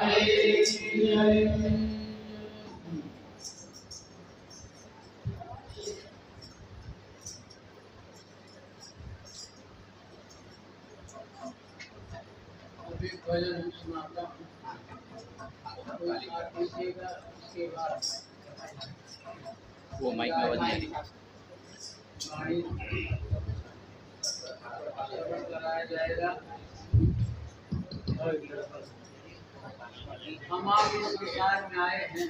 अभी भजन सुनाता हूँ, उसके बाद वो माइक में आवाज नहीं कराया जाएगा। हम आप इस संसार में आए हैं,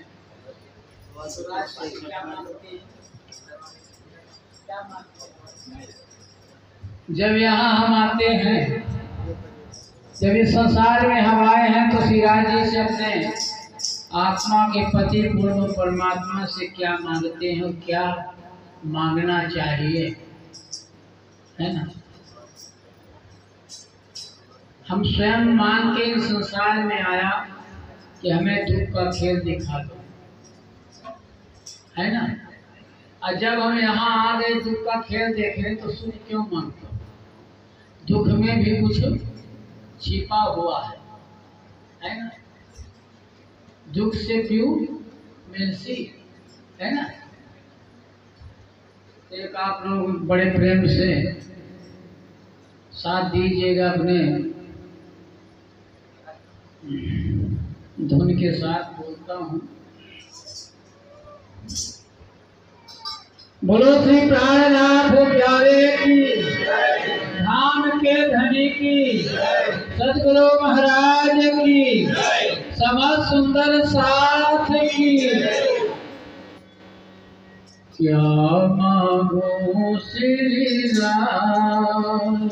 वसुराज से क्या मांगते हैं? क्या मांगते हैं? जब यहाँ हम आते हैं, जब इस संसार में हम आए हैं तो सिराज जी से अपने आत्मा के पति पूर्ण परमात्मा से क्या मांगते हैं और क्या मांगना चाहिए, है ना? हम स्वयं मांग के इस संसार में आया कि हमें दुख का खेल दिखा दो, है ना? और जब हम यहाँ आ गए दुख का खेल देखे तो सुख क्यों मांगते? दुख में भी कुछ छिपा हुआ है ना? दुख से क्यों मिलसी, है ना? एक आप लोग बड़े प्रेम से साथ दीजिएगा, अपने धुन के साथ बोलता हूँ। बोलो श्री प्राणनाथ प्यारे की, धाम के धनी की, सदगुरु महाराज की, समस्त सुंदर साथ की। क्या मांगो श्री राम,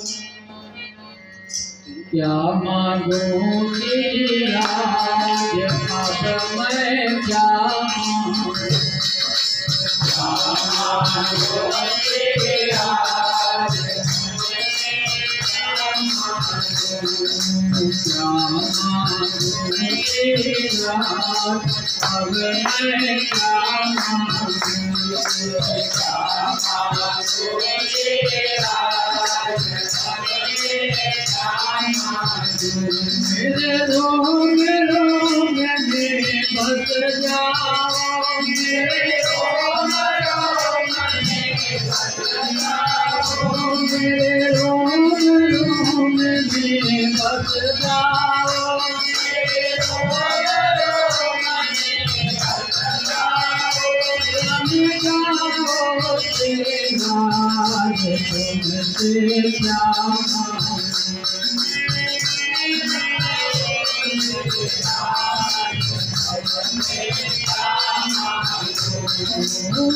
क्या मांगो श्री राज, मैं क्या मांगो श्री राज, अब मैं क्या मेरे रोग रोग में बस जाओ, मेरे रोग रोग में बस जाओ, मेरे रोग रोग में बस जाओ, मेरे रोग रोग में बस जाओ, तुमसे क्या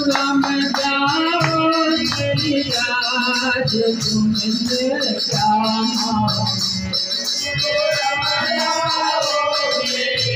राम जाओ श्री राज, तुमसे क्या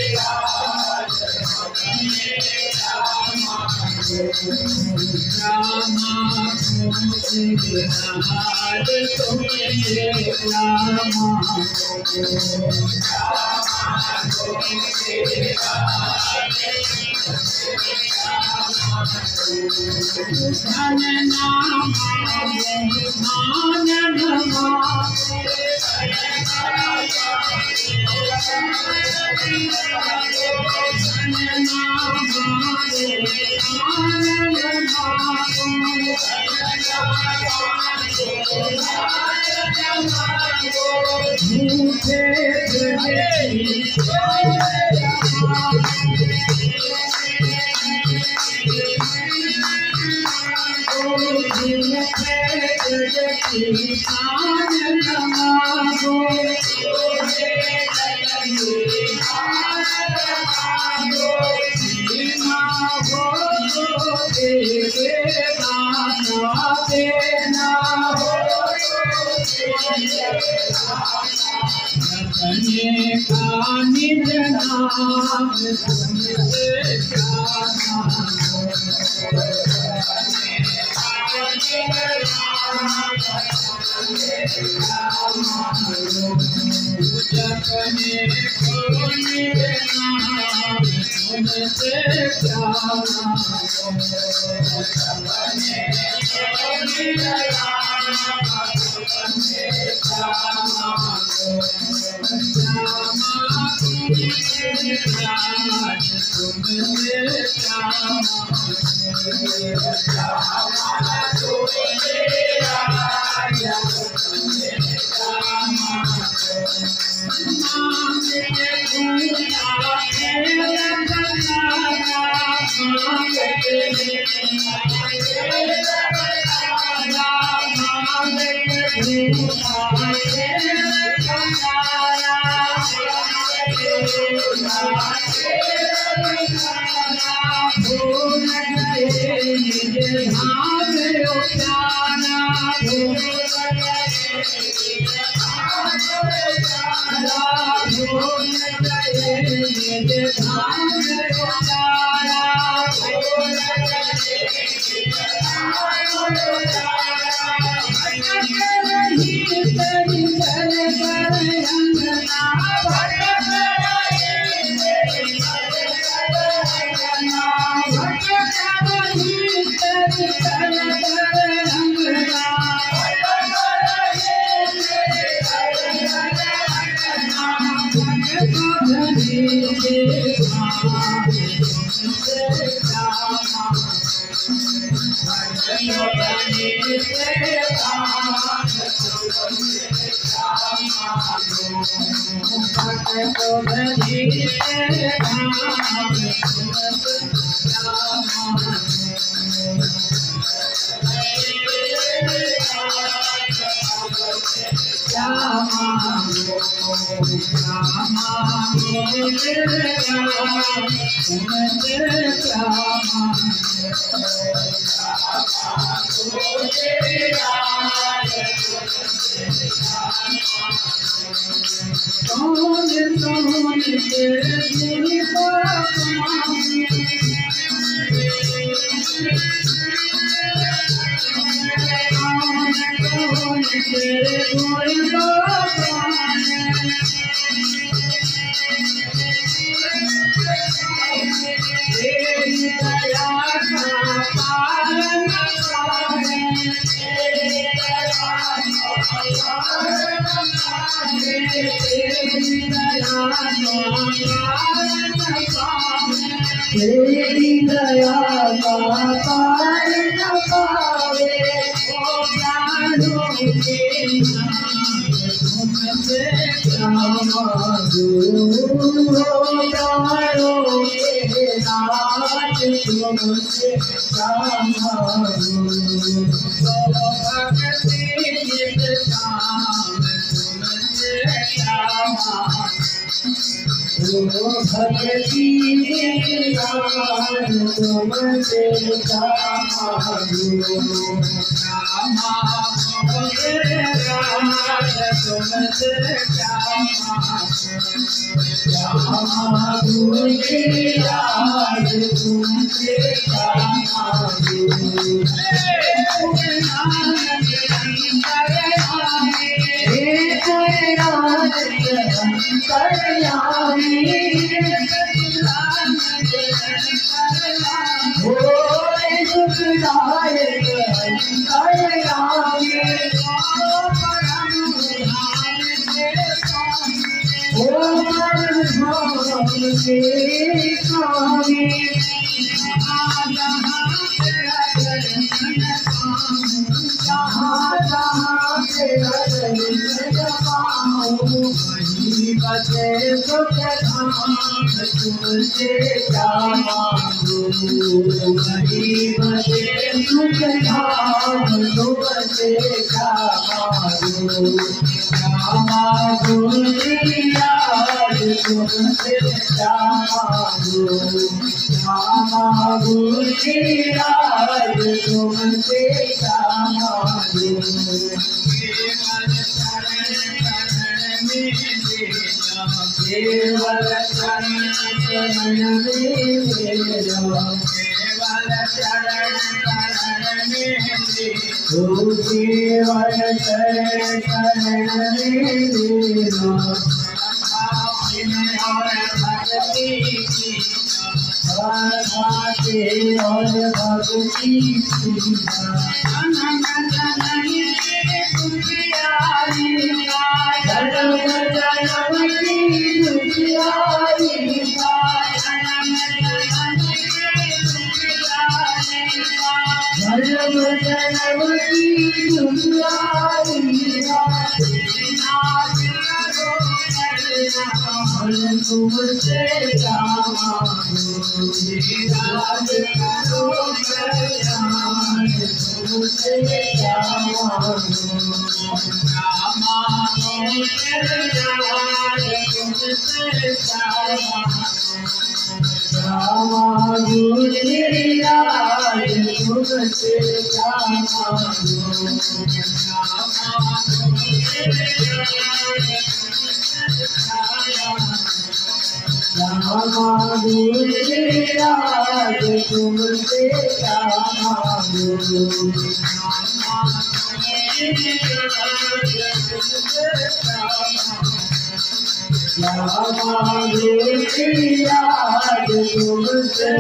तुमसे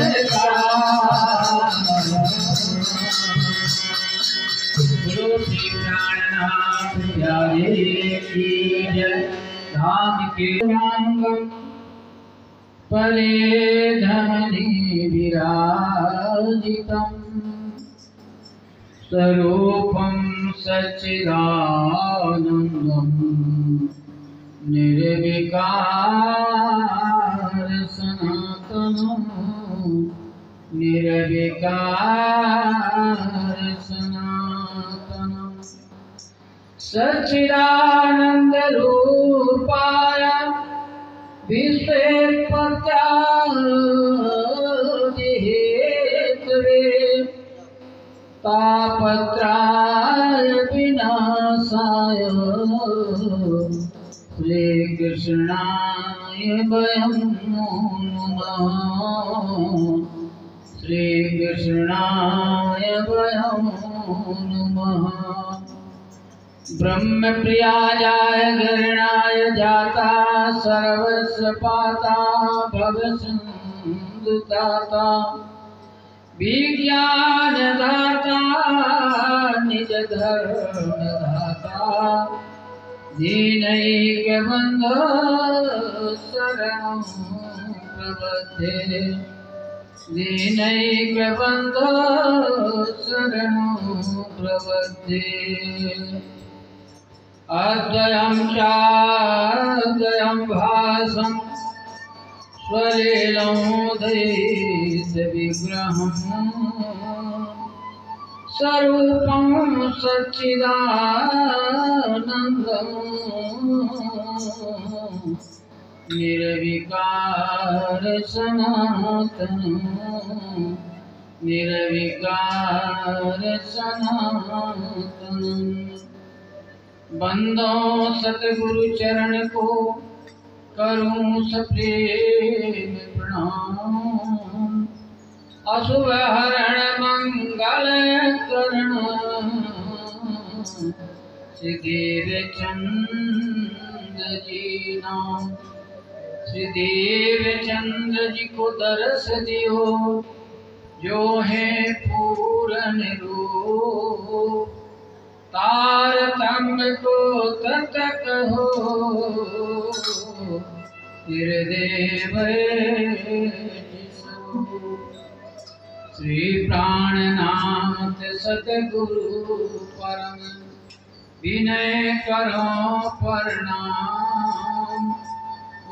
धाम के परे धमनी विराजितम् स्वरूपं सच्चिदानन्दं निर्विकार सनातनं निर्विकार सनातनं सच्चिदानंद रूपाय विश्वेत्पत्यादिहेतवे तापत्राय विनाशाय श्रीकृष्णाय वयं नमः श्रीकृष्णाय वयं नमः ब्रह्म प्रियाय गणाय जाता सर्वस्य पाता भवसिन्धुदाता विज्ञान दाता निज धर्म दाता दीनैक बंधो शरणं प्रपद्ये दीनैक बंधो शरणं प्रपद्ये अद्वयं चाद्वयं भासं स्वलीलोदयित विग्रहं स्वरूपं सच्चिदानन्दं निर्विकार सनातनं निर्विकार सनातनं बंदो सतगुरु चरण को करूं सप्रेम प्रणाम अशुभ हरण मंगल करण श्रीदेव चंद्र जी नाम श्रीदेव चंद्र जी को दर्श दियो जो है पूर्ण रूप तारतम्य को ततक हो हृदय श्री प्राणनाथ सतगुरु परम विनय करो प्रणाम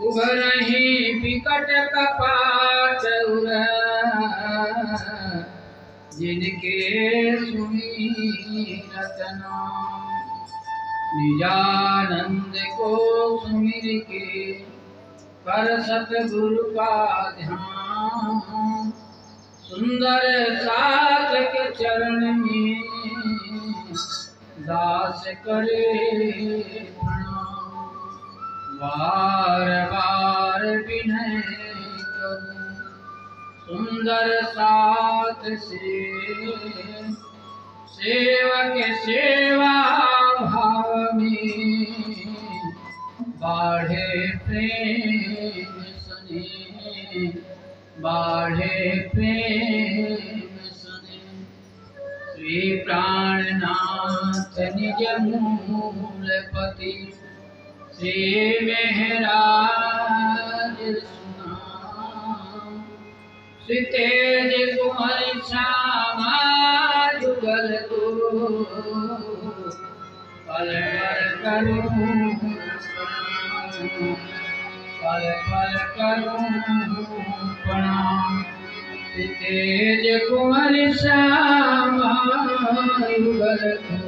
उभरहि विकट कपाट जिनके सुमिरत नाम निजानंद को सुमिर के कर सतगुरु का ध्यान सुंदर साधक चरण में दास करे प्रणाम बार बार विनय करूं सुंदर साथ से सेवक सेवा भाव में बाढ़े प्रेम सने बाढ़े प्रेम सने श्री प्राणनाथ निज मूलपति श्री महराज श्री तेज कुमार श्यामा जुगल को पल पल करूं पल पल करूं प्रणाम तेज कुंवर श्यामा जुगल को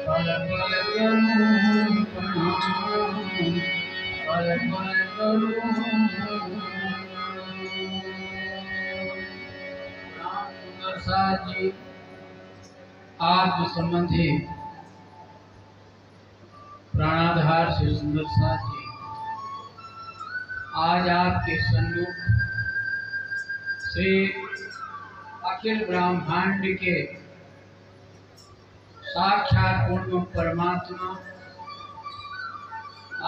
पल पल करूं प्रणाम पल पल करूं। जी आत्म संबंधी प्राणाधार से सुंदर साथ जी आज आपके सन्मुख श्री अखिल ब्रह्मांड के साक्षात पूर्ण परमात्मा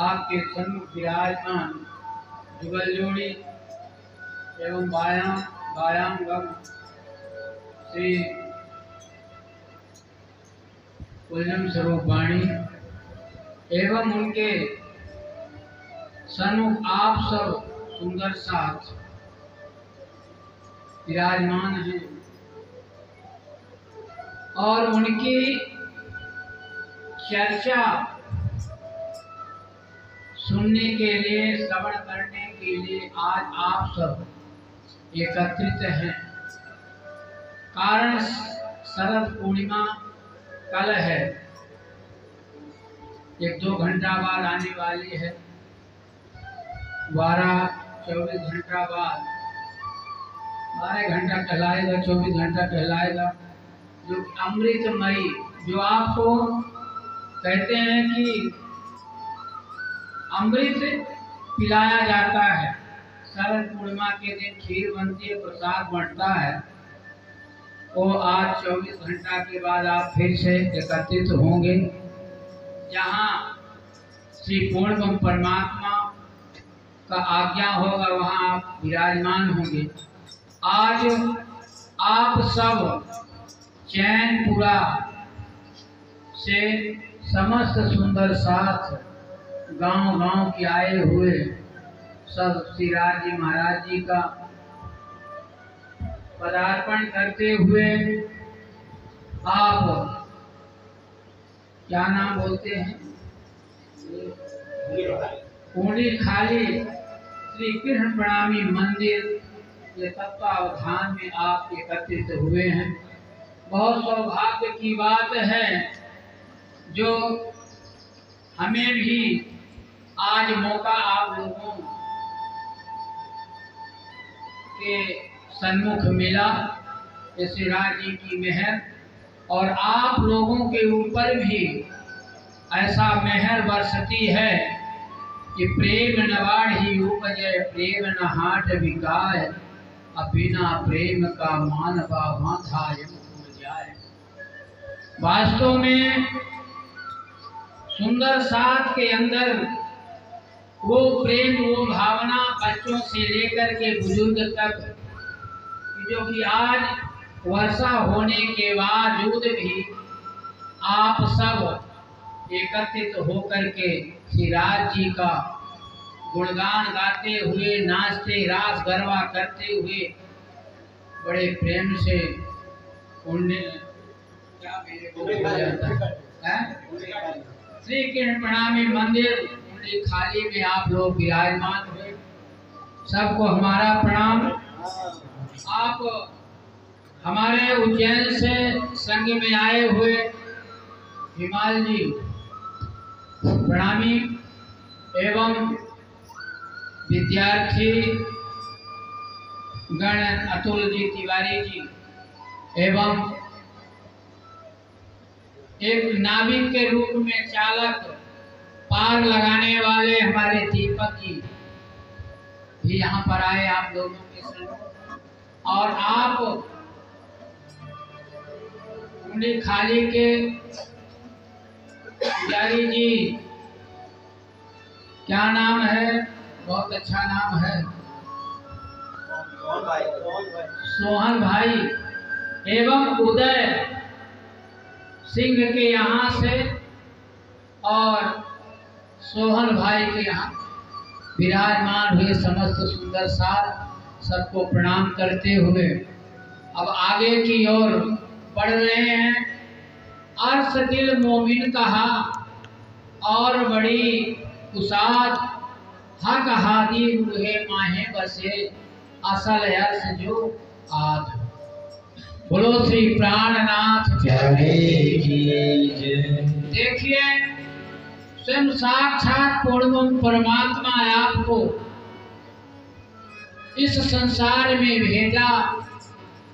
आपके सन्मुख विराजमान जुगल जोड़ी एवं व्यायाम गम श्री पूजन स्वरूप वाणी एवं उनके सन्मुख आप सब सुंदर साथ विराजमान हैं और उनकी चर्चा सुनने के लिए श्रवण करने के लिए आज आप सब एकत्रित हैं। कारण शरद पूर्णिमा कल है, 1-2 घंटा बाद आने वाली है, 12-24 घंटा बाद 12 घंटा कहलाएगा, 24 घंटा कहलाएगा। जो अमृतमयी जो आपको कहते हैं कि अमृत पिलाया जाता है, शरद पूर्णिमा के दिन खीर बनती है, प्रसाद बढ़ता है, वो आज 24 घंटा के बाद आप फिर से एकत्रित होंगे जहाँ श्री पूर्ण परमात्मा का आज्ञा होगा, वहाँ आप विराजमान होंगे। आज आप सब चैनपुरा से समस्त सुंदर साथ गांव के आए हुए सब श्री राज जी महाराज जी का पदार्पण करते हुए आप क्या नाम बोलते हैं, पूर्णी खाली श्री कृष्ण प्रणामी मंदिर के तत्वावधान में आप एकत्रित हुए हैं। बहुत सौभाग्य की बात है जो हमें भी आज मौका आप लोगों के सन्मुख मिला। राज जी की मेहर और आप लोगों के ऊपर भी ऐसा मेहर बरसती है कि प्रेम नवाढ़ी उपजे प्रेम न हाट बिकाय, बिना प्रेम का मानवा बांधाय जाए। वास्तव में सुंदर साथ के अंदर वो प्रेम वो भावना बच्चों से लेकर के बुजुर्ग तक जो कि आज वर्षा होने के बावजूद भी आप सब एकत्रित होकर के श्री राज जी का गुणगान गाते हुए, नाचते, रास गरबा करते हुए बड़े प्रेम से श्री कृष्ण प्रणामी मंदिर खाली में आप लोग विराजमान हुए। सबको हमारा प्रणाम। आप हमारे उज्जैन से संघ में आए हुए हिमाल जी प्रणामी एवं विद्यार्थी गण अतुल जी तिवारी जी एवं एक नाविक के रूप में चालक पार लगाने वाले हमारे दीपक जी भी यहाँ पर आए आप लोगों के संग। और आप उन्हें खाली के पुजारी जी, क्या नाम है, बहुत अच्छा नाम है, सोहन भाई एवं उदय सिंह के यहाँ से और सोहन भाई के यहाँ विराजमान हुए समस्त सुंदर साथ सबको प्रणाम करते हुए अब आगे की ओर पढ़ रहे हैं। अर्श दिल मोमिन कहा और बड़ी उसाद, हक हादी रूहे माहे बसे, असल अर्श जो आद। बोलो श्री प्राणनाथ की जय। देखिए, स्वयं साक्षात पूर्ण परमात्मा आपको इस संसार में भेजा,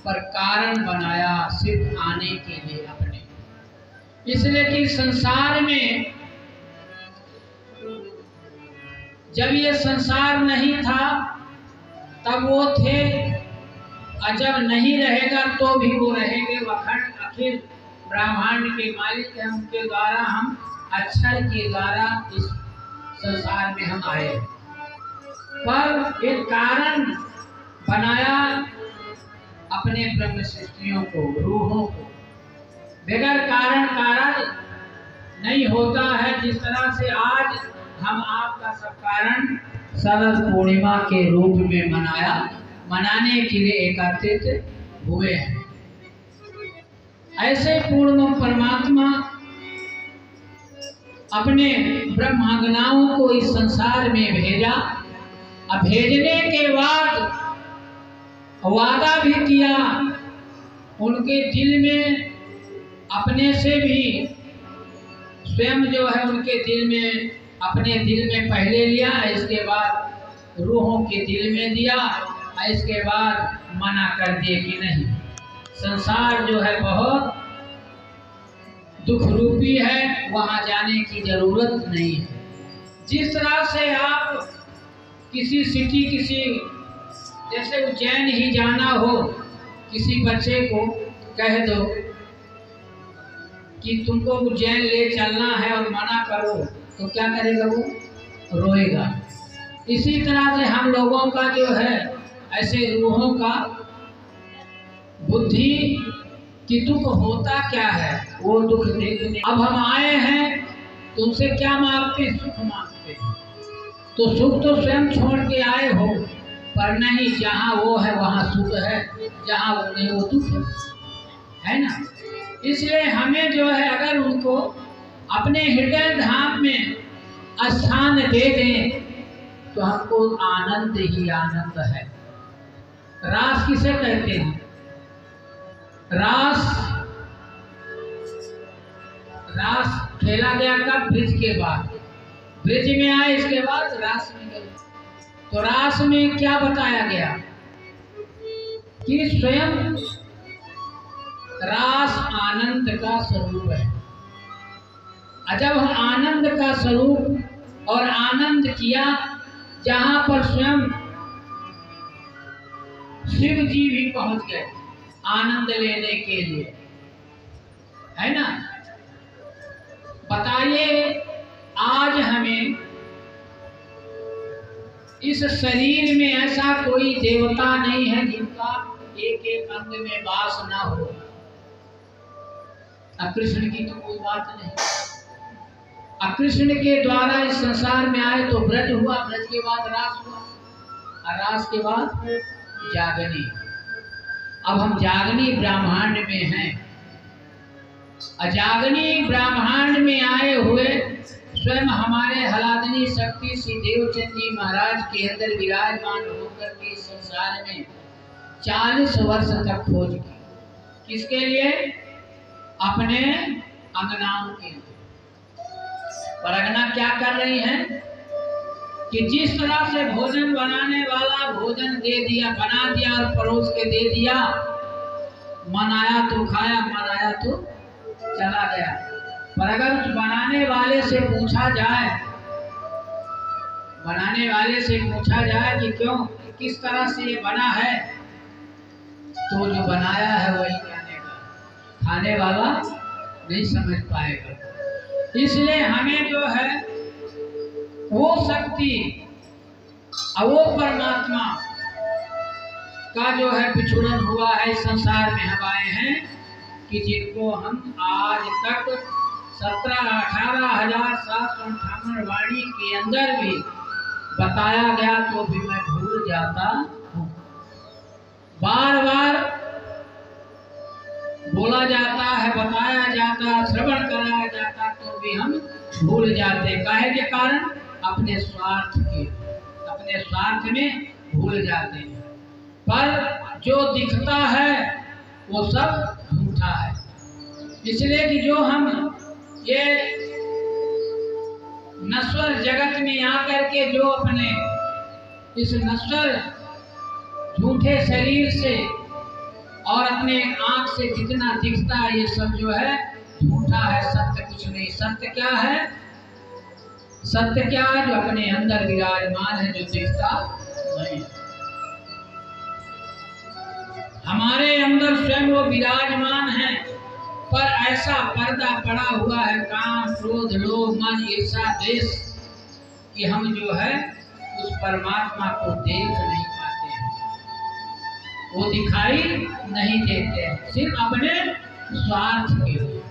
पर कारण बनाया सिर्फ आने के लिए अपने। इसलिए कि संसार में जब ये संसार नहीं था तब वो थे, और जब नहीं रहेगा तो भी वो रहेंगे। वखंड अखिल ब्रह्मांड के मालिक हैं, उनके द्वारा हम अक्षर के द्वारा इस संसार में हम आए। पर एक कारण बनाया अपने ब्रह्म सृष्टियों को, रूहों को। बगैर कारण नहीं होता है। जिस तरह से आज हम आपका सब कारण शरद पूर्णिमा के रूप में मनाने के लिए एकत्रित हुए हैं, ऐसे पूर्ण परमात्मा अपने ब्रह्मांगनाओं को इस संसार में भेजा। अब भेजने के बाद वादा भी किया, उनके दिल में अपने से भी स्वयं जो है उनके दिल में, अपने दिल में पहले लिया, इसके बाद रूहों के दिल में दिया, इसके बाद मना कर दिए कि नहीं, संसार जो है बहुत दुख रूपी है, वहां जाने की जरूरत नहीं है। जिस तरह से आप किसी सिटी, किसी जैसे उज्जैन ही जाना हो, किसी बच्चे को कह दो कि तुमको उज्जैन ले चलना है और मना करो तो क्या करेगा? वो रोएगा। इसी तरह से हम लोगों का जो है, ऐसे रूहों का बुद्धि कि दुख होता क्या है, वो दुख देखने। अब हम आए हैं, तुमसे क्या मांगते? सुख मांगते हैं। तो सुख तो स्वयं छोड़ के आए हो, पर नहीं, जहाँ वो है वहाँ सुख है, जहाँ वो नहीं वो दुख है ना। इसलिए हमें जो है, अगर उनको अपने हृदय धाम में स्थान दे दें तो हमको आनंद ही आनंद है। रास किसे कहते हैं? रास खेला गया कब? ब्रिज के बाद। ब्रिज में आए, इसके बाद रास में गए। तो रास में क्या बताया गया कि स्वयं रास आनंद का स्वरूप है। जब हम आनंद का स्वरूप और आनंद किया, जहां पर स्वयं शिव जी भी पहुंच गए आनंद लेने के लिए, है ना। बताइए, आज हमें इस शरीर में ऐसा कोई देवता नहीं है जिनका एक एक अंग में वास ना हो। कृष्ण की तो कोई बात नहीं। कृष्ण के द्वारा इस संसार में आए तो ब्रज हुआ, ब्रज के बाद रास हुआ, और रास के बाद जागनी। अब हम जागनी ब्रह्मांड में हैं। अजागनी ब्रह्मांड में आए हुए स्वयं हमारे हलादनी शक्ति श्री देवचंद जी महाराज के अंदर विराजमान होकर के संसार में 40 वर्ष तक खोज की। किसके लिए? अपने अंगनाओं के लिए। पर अंगना क्या कर रही हैं कि जिस तरह से भोजन बनाने वाला भोजन दे दिया, बना दिया और परोस के दे दिया, मन आया तो खाया, मन आया तो चला गया। पर अगर उस बनाने वाले से पूछा जाए कि क्यों, किस तरह से ये बना है, तो जो बनाया है वही जानेगा, खाने वाला नहीं समझ पाएगा। इसलिए हमें जो है वो शक्ति और वो परमात्मा का जो है पिछुड़न हुआ है। इस संसार में हम आए हैं कि जिनको हम आज तक 17-18,758 वाणी के अंदर भी बताया गया तो भी मैं भूल जाता हूँ। बार बार बोला जाता है, बताया जाता, श्रवण कराया जाता, तो भी हम भूल जाते। काहे के कारण? अपने स्वार्थ में भूल जाते हैं। पर जो दिखता है वो सब झूठा है। इसलिए कि जो हम ये नश्वर जगत में आकर के जो अपने इस नश्वर झूठे शरीर से और अपने आंख से जितना दिखता है, ये सब जो है झूठा है, सत्य कुछ नहीं। सत्य क्या है? सत्य क्या है? जो अपने अंदर विराजमान है, जो दिखता नहीं। हमारे अंदर स्वयं वो विराजमान है, पर ऐसा पर्दा पड़ा हुआ है, काम, क्रोध, लोभ, मन, ईर्ष्या, द्वेष, कि हम जो है उस परमात्मा को देख नहीं पाते हैं, वो दिखाई नहीं देते हैं, सिर्फ अपने स्वार्थ के लिए।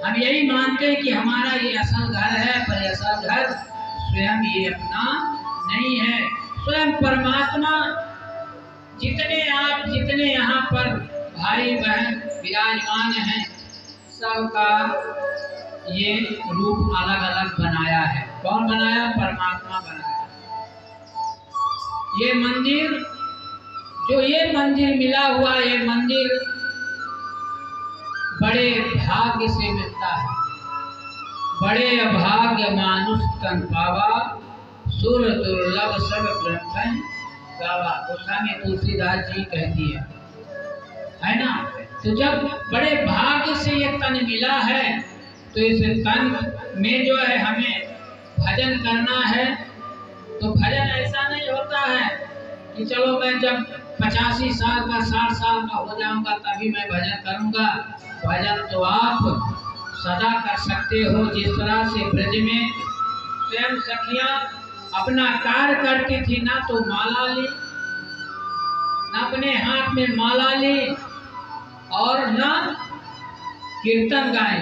हम यही मानते हैं कि हमारा ये असल घर है, पर असल घर स्वयं ये अपना नहीं है। स्वयं परमात्मा जितने यहाँ पर भाई बहन विराजमान हैं, सबका ये रूप अलग अलग बनाया है। कौन बनाया? परमात्मा बनाया। ये मंदिर, जो ये मंदिर मिला हुआ, ये मंदिर बड़े भाग्य से मिलता है। बड़े अभाग्य मानुष तन पावा, सुर दुर्लभ सब ग्रंथन गावा। गोस्वामी तुलसीदास जी कहती है ना। तो जब बड़े भाग्य से ये तन मिला है, तो इस तन में जो है हमें भजन करना है। तो भजन ऐसा नहीं होता है कि चलो मैं जब 85 साल का 60 साल का हो जाऊंगा तभी मैं भजन करूंगा। भजन तो आप सदा कर सकते हो। जिस तरह से ब्रज में स्वयं सखियां अपना कार्य करती थी, ना तो माला ली, ना अपने हाथ में माला ली और ना कीर्तन गाए,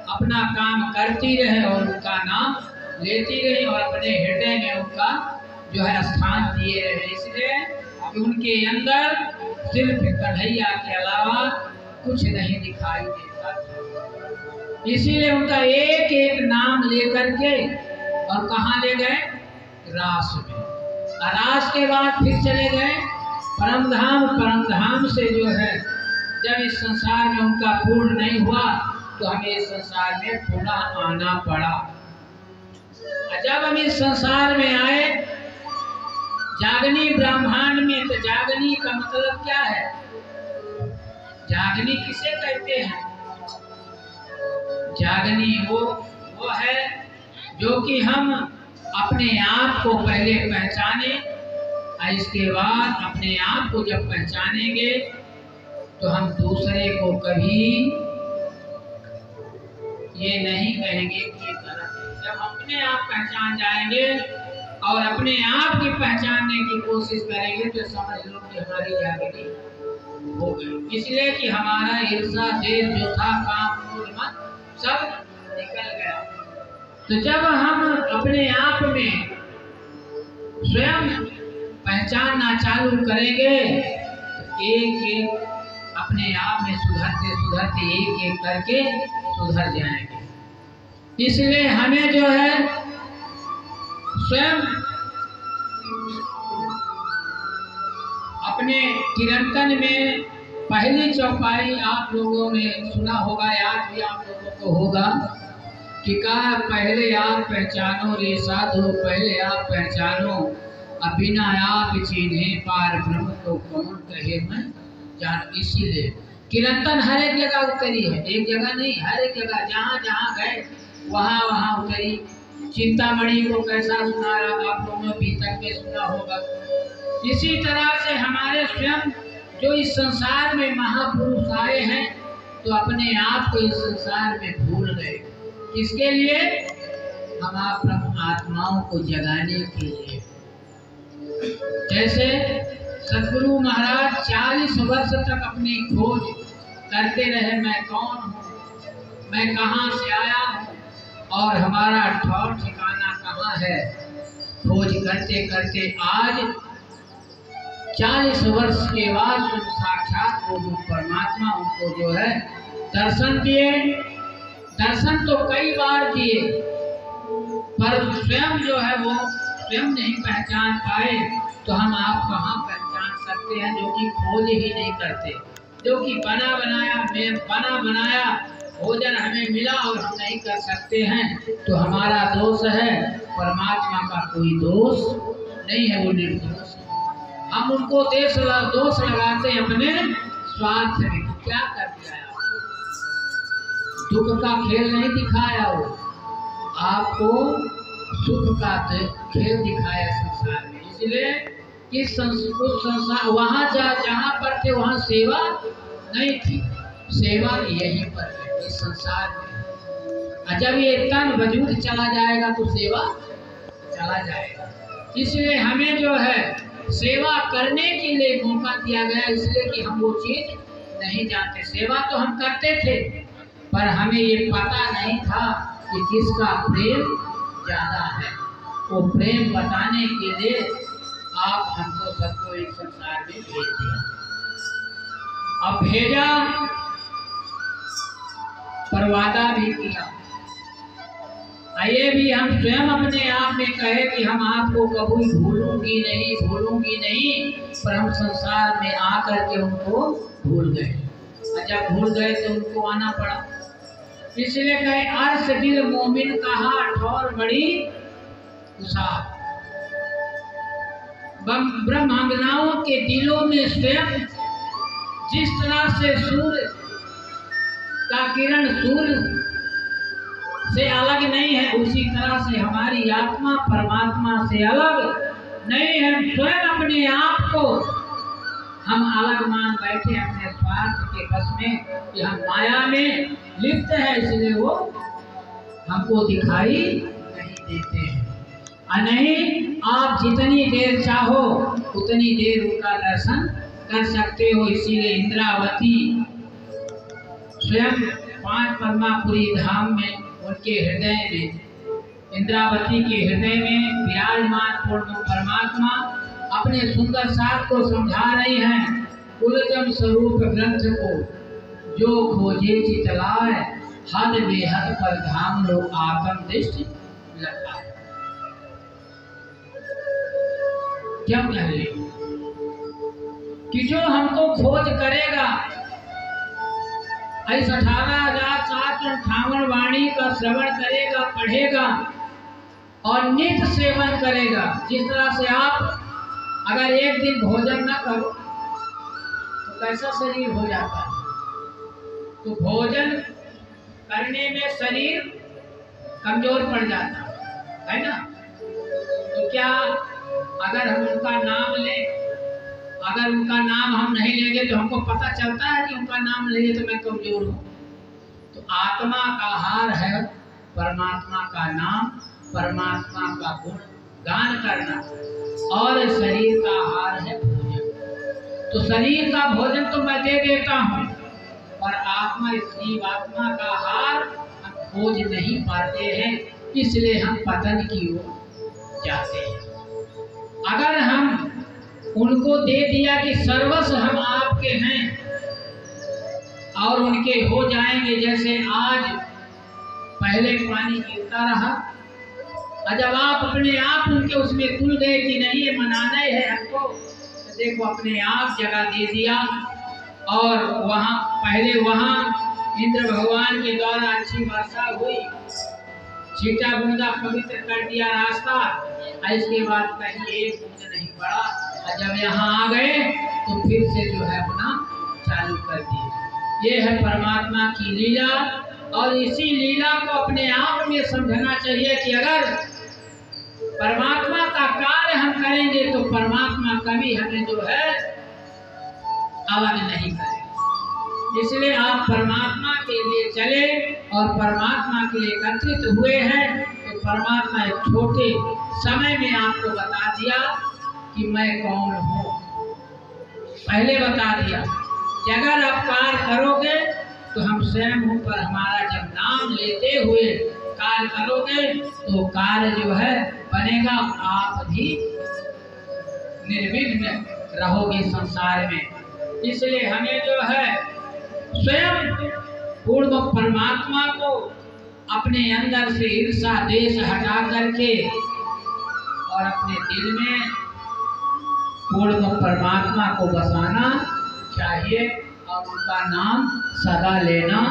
अपना काम करती रहे और उनका नाम लेती रही और अपने हृदय में उनका जो है स्थान दिए रहे। इसलिए कि उनके अंदर सिर्फ कन्हैया के अलावा कुछ नहीं दिखाई देता। इसीलिए उनका एक एक नाम लेकर के और कहाँ ले गए? रास में। रास के बाद फिर चले गए परमधाम। परमधाम से जो है जब इस संसार में उनका पूर्ण नहीं हुआ, तो हमें इस संसार में पुनः आना पड़ा। जब हम इस संसार में आए जागनी ब्रह्मांड में, तो जागनी का मतलब क्या है? जागनी किसे कहते हैं? जागनी वो है जो कि हम अपने आप को पहले पहचाने, और इसके बाद अपने आप को जब पहचानेंगे तो हम दूसरे को कभी ये नहीं कहेंगे कि गलत। जब अपने आप पहचान जाएंगे और अपने आप की पहचानने की कोशिश करेंगे, तो समझ लो कि हमारी जागृति हो गई। इसलिए कि हमारा ईर्ष्या, द्वेष जो था, काम, क्रोध, मद सब निकल गया। तो जब हम अपने आप में स्वयं पहचानना चालू करेंगे, तो एक एक अपने आप में सुधरते सुधरते एक एक करके सुधर जाएंगे। इसलिए हमें जो है स्वयं अपने कीर्तन में पहली चौपाई आप लोगों ने सुना होगा, याद भी आप लोगों को होगा कि कहा, पहले आप पहचानो रे साधो, पहले आप पहचानो, बिना आप चिन्हे पार ब्रह्म को कौन कहे मैं जान। इसीलिए कीर्तन हर एक जगह उतरी है, एक जगह नहीं, हर एक जगह जहाँ जहाँ गए वहाँ वहाँ उतरी। चिंतामणि को कैसा सुनाया आप लोगों ने अभी तक में सुना होगा। इसी तरह से हमारे स्वयं जो इस संसार में महापुरुष आए हैं, तो अपने आप को इस संसार में भूल गए। किसके लिए? हम आप आत्माओं को जगाने के लिए। जैसे सदगुरु महाराज 40 वर्ष तक अपनी खोज करते रहे, मैं कौन हूँ, मैं कहाँ से आया हूँ और हमारा ठौर ठिकाना कहाँ है। खोज करते करते आज 40 वर्ष के बाद साक्षात वो जो परमात्मा उनको जो है दर्शन दिए। दर्शन तो कई बार दिए, पर स्वयं जो है वो स्वयं नहीं पहचान पाए। तो हम आप कहाँ पहचान सकते हैं, जो कि खोज ही नहीं करते, जो कि बना बनाया भोजन हमें मिला और हम नहीं कर सकते हैं, तो हमारा दोष है। परमात्मा का कोई दोष नहीं है, वो निर्दोष है। हम उनको दोष लगाते अपने स्वार्थ में। क्या कर दिया, दुख का खेल नहीं दिखाया, वो आपको सुख का खेल दिखाया संसार में। इसलिए इस संसार वहाँ जहाँ पर थे वहाँ सेवा नहीं थी, सेवा यहीं पर है इस संसार में। जब ये तन वजूद चला जाएगा तो सेवा चला जाएगा। इसलिए हमें जो है सेवा करने के लिए मौका दिया गया, इसलिए कि हम वो चीज नहीं जानते। सेवा तो हम करते थे, पर हमें ये पता नहीं था कि किसका प्रेम ज्यादा है। वो प्रेम बताने के लिए आप हमको सबको इस संसार में भेज दिया। अब भेजा पर वादा भी किया। ये भी हम स्वयं अपने आप में कहे कि हम आपको कभी भूलूंगी नहीं, पर हम संसार में आकर के उनको भूल गए। जब भूल गए तो उनको आना पड़ा। इसलिए कहे अर्श दिल मोमिन कहा ठौर बड़ी उसार। ब्रह्मांगनाओं के दिलों में स्वयं जिस तरह से सूर्य का किरण सूर्य से अलग नहीं है, उसी तरह से हमारी आत्मा परमात्मा से अलग नहीं है। स्वयं अपने आप को हम अलग मान बैठे अपने स्वार्थ के बस में कि हम माया में लिप्त है, इसलिए वो हमको दिखाई नहीं देते हैं। और नहीं, आप जितनी देर चाहो उतनी देर उनका दर्शन कर सकते हो। इसीलिए इंद्रावती स्वयं 5 पद्मापुरी धाम में उनके हृदय में, इंद्रावती के हृदय में विराजमान पूर्ण परमात्मा अपने सुंदर साथ को समझा रही हैं। कुलजम स्वरूप ग्रंथ को जो खोजे चितलाए, हद बेहद पर धाम लो आत्म दृष्टि लगाए। क्या कह रहे कि जो हमको खोज करेगा, इस 18,758 वाणी का श्रवण करेगा, पढ़ेगा और नित्य सेवन करेगा। जिस तरह से आप अगर एक दिन भोजन न करो तो कैसा शरीर हो जाता है। तो भोजन करने में शरीर कमजोर पड़ जाता है ना। तो क्या अगर हम उनका नाम लें, अगर उनका नाम हम नहीं लेंगे तो हमको पता चलता है कि उनका नाम लेंगे तो मैं कमजोर हूँ। तो आत्मा का आहार है परमात्मा का नाम, परमात्मा का गुण गान करना, और शरीर का आहार है भोजन। तो शरीर का भोजन तो मैं दे देता हूँ, पर आत्मा जीव आत्मा का आहार हम खोज नहीं पाते हैं, इसलिए हम पतन की ओर जाते हैं। अगर हम उनको दे दिया कि सर्वस्व हम आपके हैं और उनके हो जाएंगे, जैसे आज पहले पानी गिरता रहा, और जब आप अपने आप उनके उसमें खुल गए कि नहीं ये मनाना है हमको, तो देखो अपने आप जगह दे दिया। और वहाँ पहले वहाँ इंद्र भगवान के द्वारा अच्छी वर्षा हुई, छीटा बूंदा पवित्र कर दिया रास्ता, और इसके बाद कहीं एक बूंद नहीं पड़ा। और जब यहाँ आ गए तो फिर से जो है अपना चालू कर दिए। ये है परमात्मा की लीला, और इसी लीला को अपने आप में समझना चाहिए कि अगर परमात्मा का कार्य हम करेंगे तो परमात्मा कभी हमें जो है अलग नहीं करेगा। इसलिए आप परमात्मा के लिए चले और परमात्मा के लिए एकत्रित हुए हैं, तो परमात्मा एक छोटे समय में आपको बता दिया कि मैं कौन हूँ। पहले बता दिया कि अगर आप कार्य करोगे तो हम स्वयं हूँ, पर हमारा जब नाम लेते हुए कार्य करोगे तो कार्य जो है बनेगा, आप भी निर्विघ्न रहोगे संसार में। इसलिए हमें जो है स्वयं पूर्ण परमात्मा को अपने अंदर से ईर्षा द्वेष हटा करके और अपने दिल में पूर्ण परमात्मा को बसाना चाहिए और उनका नाम सदा लेना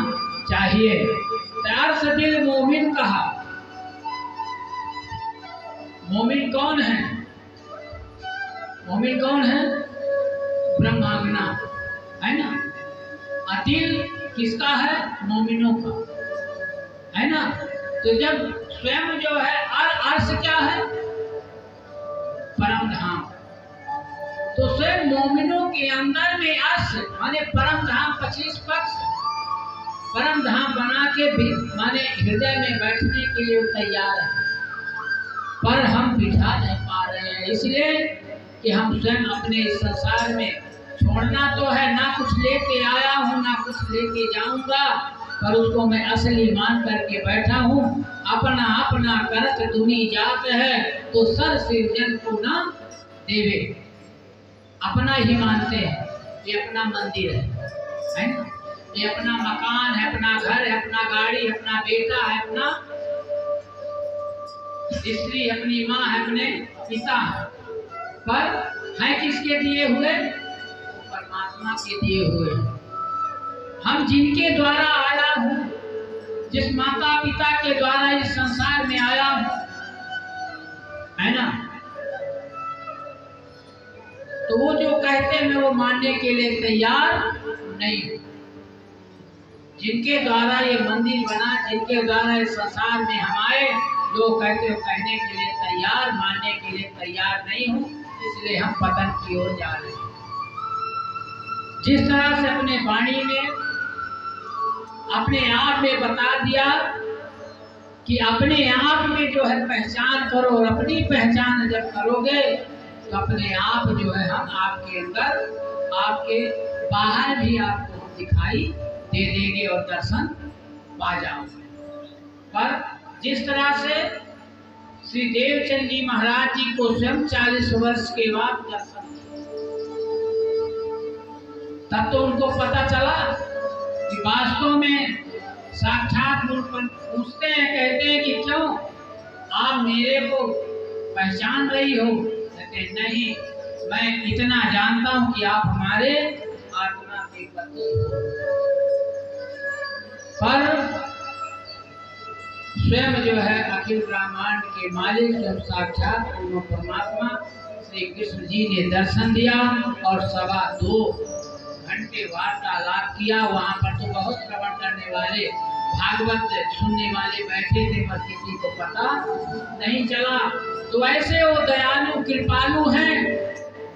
चाहिए। प्यार से दिल मोमिन कहा। मोमिन कौन है? मोमिन कौन है? ब्रह्माज्ञा है ना। दिल किसका है? मोमिनों का है ना। तो जब स्वयं जो है अर्श क्या है? परम धाम। तो स्वयं मोमिनों के अंदर में अर्श माने परम धाम 25 पक्ष परम धाम बना के भी माने हृदय में बैठने के लिए तैयार है, पर हम बिठा नहीं पा रहे हैं। इसलिए कि हम स्वयं अपने इस संसार में छोड़ना तो है, ना कुछ लेके आया हूँ ना कुछ लेके जाऊंगा, पर उसको मैं असली मान करके बैठा हूँ। अपना अपना करत दुनी जात है, तो सर सिरजन को ना देवे। अपना ही मानते हैं, ये अपना मंदिर है ना, ये अपना मकान है, अपना घर है, अपना गाड़ी, अपना बेटा है, अपना स्त्री, अपनी माँ है, अपने पिता है, पर है किसके दिए हुए? परमात्मा के दिए हुए। हम जिनके द्वारा आया हूँ, जिस माता पिता के द्वारा इस संसार में आया हूँ, है ना, तो वो जो कहते हैं मैं वो मानने के लिए तैयार नहीं हूँ। जिनके द्वारा ये मंदिर बना, जिनके द्वारा इस संसार में हम आए, जो कहते हो कहने के लिए तैयार, मानने के लिए तैयार नहीं हूँ। इसलिए हम पतन की ओर जा रहे हैं। जिस तरह से अपने वाणी में अपने आप में बता दिया कि अपने आप में जो है पहचान करो, और अपनी पहचान जब करोगे तो अपने आप जो है हम आपके अंदर, आपके बाहर भी आपको दिखाई दे देंगे और दर्शन पा जाओगे। पर जिस तरह से श्री देवचंद जी महाराज जी को स्वयं 40 वर्ष के बाद दर्शन, तब तो उनको पता चला कि वास्तव में साक्षात पूछते हैं, कहते हैं कि क्यों आप मेरे को पहचान रही हो? कहते नहीं, मैं इतना जानता हूं कि आप हमारे आत्मा के पति हो। पर स्वयं जो है अखिल ब्रह्मांड के मालिक स्वयं साक्षात परमात्मा श्री कृष्ण जी ने दर्शन दिया और 2.25 घंटे वार्तालाप किया। वहाँ पर तो बहुत श्रवण करने वाले, भागवत सुनने वाले बैठे थे, पर किसी को पता नहीं चला। तो ऐसे वो दयालु कृपालु हैं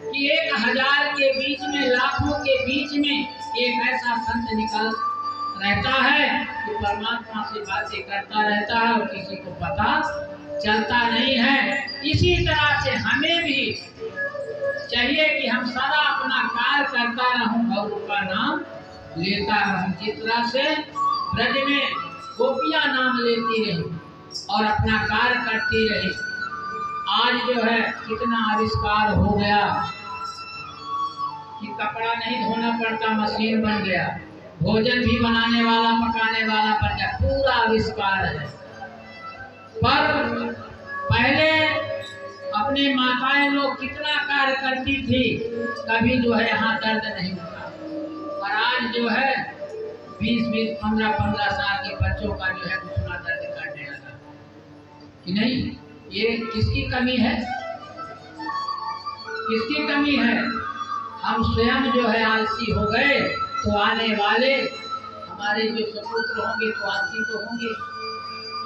कि 1000 के बीच में, लाखों के बीच में एक ऐसा संत निकल रहता है कि परमात्मा से बातें करता रहता है और किसी को पता चलता नहीं है। इसी तरह से हमें भी चाहिए कि हम सदा अपना कार्य करता रहूं और उनका नाम लेता रहूं। जिस तरह से ब्रज में गोपियां नाम लेती रही और अपना कार्य करती रही। आज जो है कितना आविष्कार हो गया कि कपड़ा नहीं धोना पड़ता, मशीन बन गया, भोजन भी बनाने वाला पकाने वाला बन गया, पूरा आविष्कार है। पर पहले अपने माताएं लोग कितना कार्य करती थी, कभी जो है यहाँ दर्द नहीं होता। और आज जो है 20-20, 15-15 साल के बच्चों का जो है घुटना दर्द करने लगा कि नहीं। ये किसकी कमी है? किसकी कमी है? हम स्वयं जो है आलसी हो गए, तो आने वाले हमारे जो सपुत्र होंगे तो आलसी तो होंगे।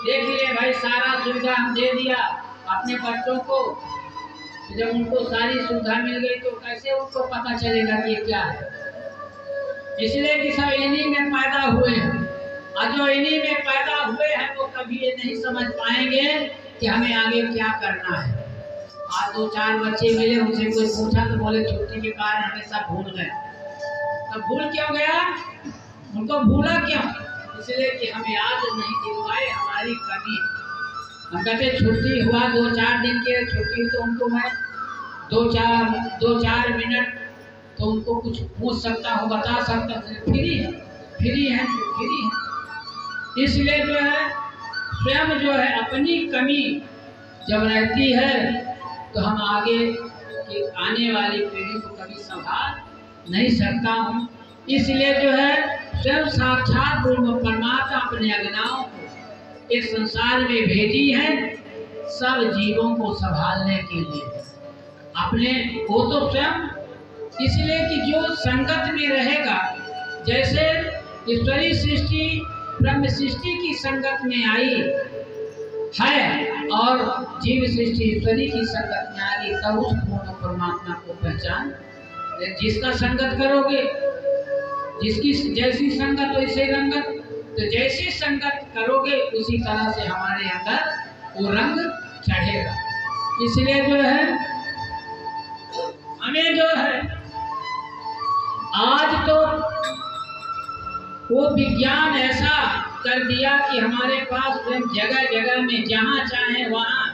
देख लिए भाई, सारा सुविधा हम दे दिया अपने बच्चों को, जब उनको सारी सुविधा मिल गई तो कैसे उनको पता चलेगा कि क्या है? इसलिए कि सब इन्हीं में पैदा हुए हैं, और जो इन्हीं में पैदा हुए हैं वो कभी ये नहीं समझ पाएंगे कि हमें आगे क्या करना है। आज 2-4 बच्चे मिले, उनसे कोई पूछा तो बोले छुट्टी के कारण हमें सब भूल गए। तो भूल क्यों गया? उनको भूला क्यों? इसलिए कि हमें याद नहीं दिलवाए, हमारी कमी। हम कहते छुट्टी हुआ 2-4 दिन के छुट्टी, तो उनको मैं दो चार मिनट तो उनको कुछ पूछ सकता हूँ, बता सकता हूँ, फ्री है। इसलिए जो है स्वयं जो है अपनी कमी जब रहती है तो हम आगे की आने वाली पीढ़ी को कभी संभाल नहीं सकता हूँ। इसलिए जो है स्वयं साक्षात परमात्मा अपने अज्ञाओं को इस संसार में भेजी है सब जीवों को संभालने के लिए। अपने वो तो स्वयं इसलिए कि जो संगत में रहेगा, जैसे ईश्वरीय सृष्टि ब्रह्म सृष्टि की संगत में आई है और जीव सृष्टि ईश्वरी की संगत में आई, तब उस पूर्ण परमात्मा को पहचान। जिसका संगत करोगे, जिसकी जैसी संगत वैसे रंगत, तो जैसी संगत करोगे उसी तरह से हमारे अंदर वो रंग चढ़ेगा। इसलिए जो है हमें जो है आज तो वो विज्ञान ऐसा कर दिया कि हमारे पास जगह जगह में जहाँ चाहे वहाँ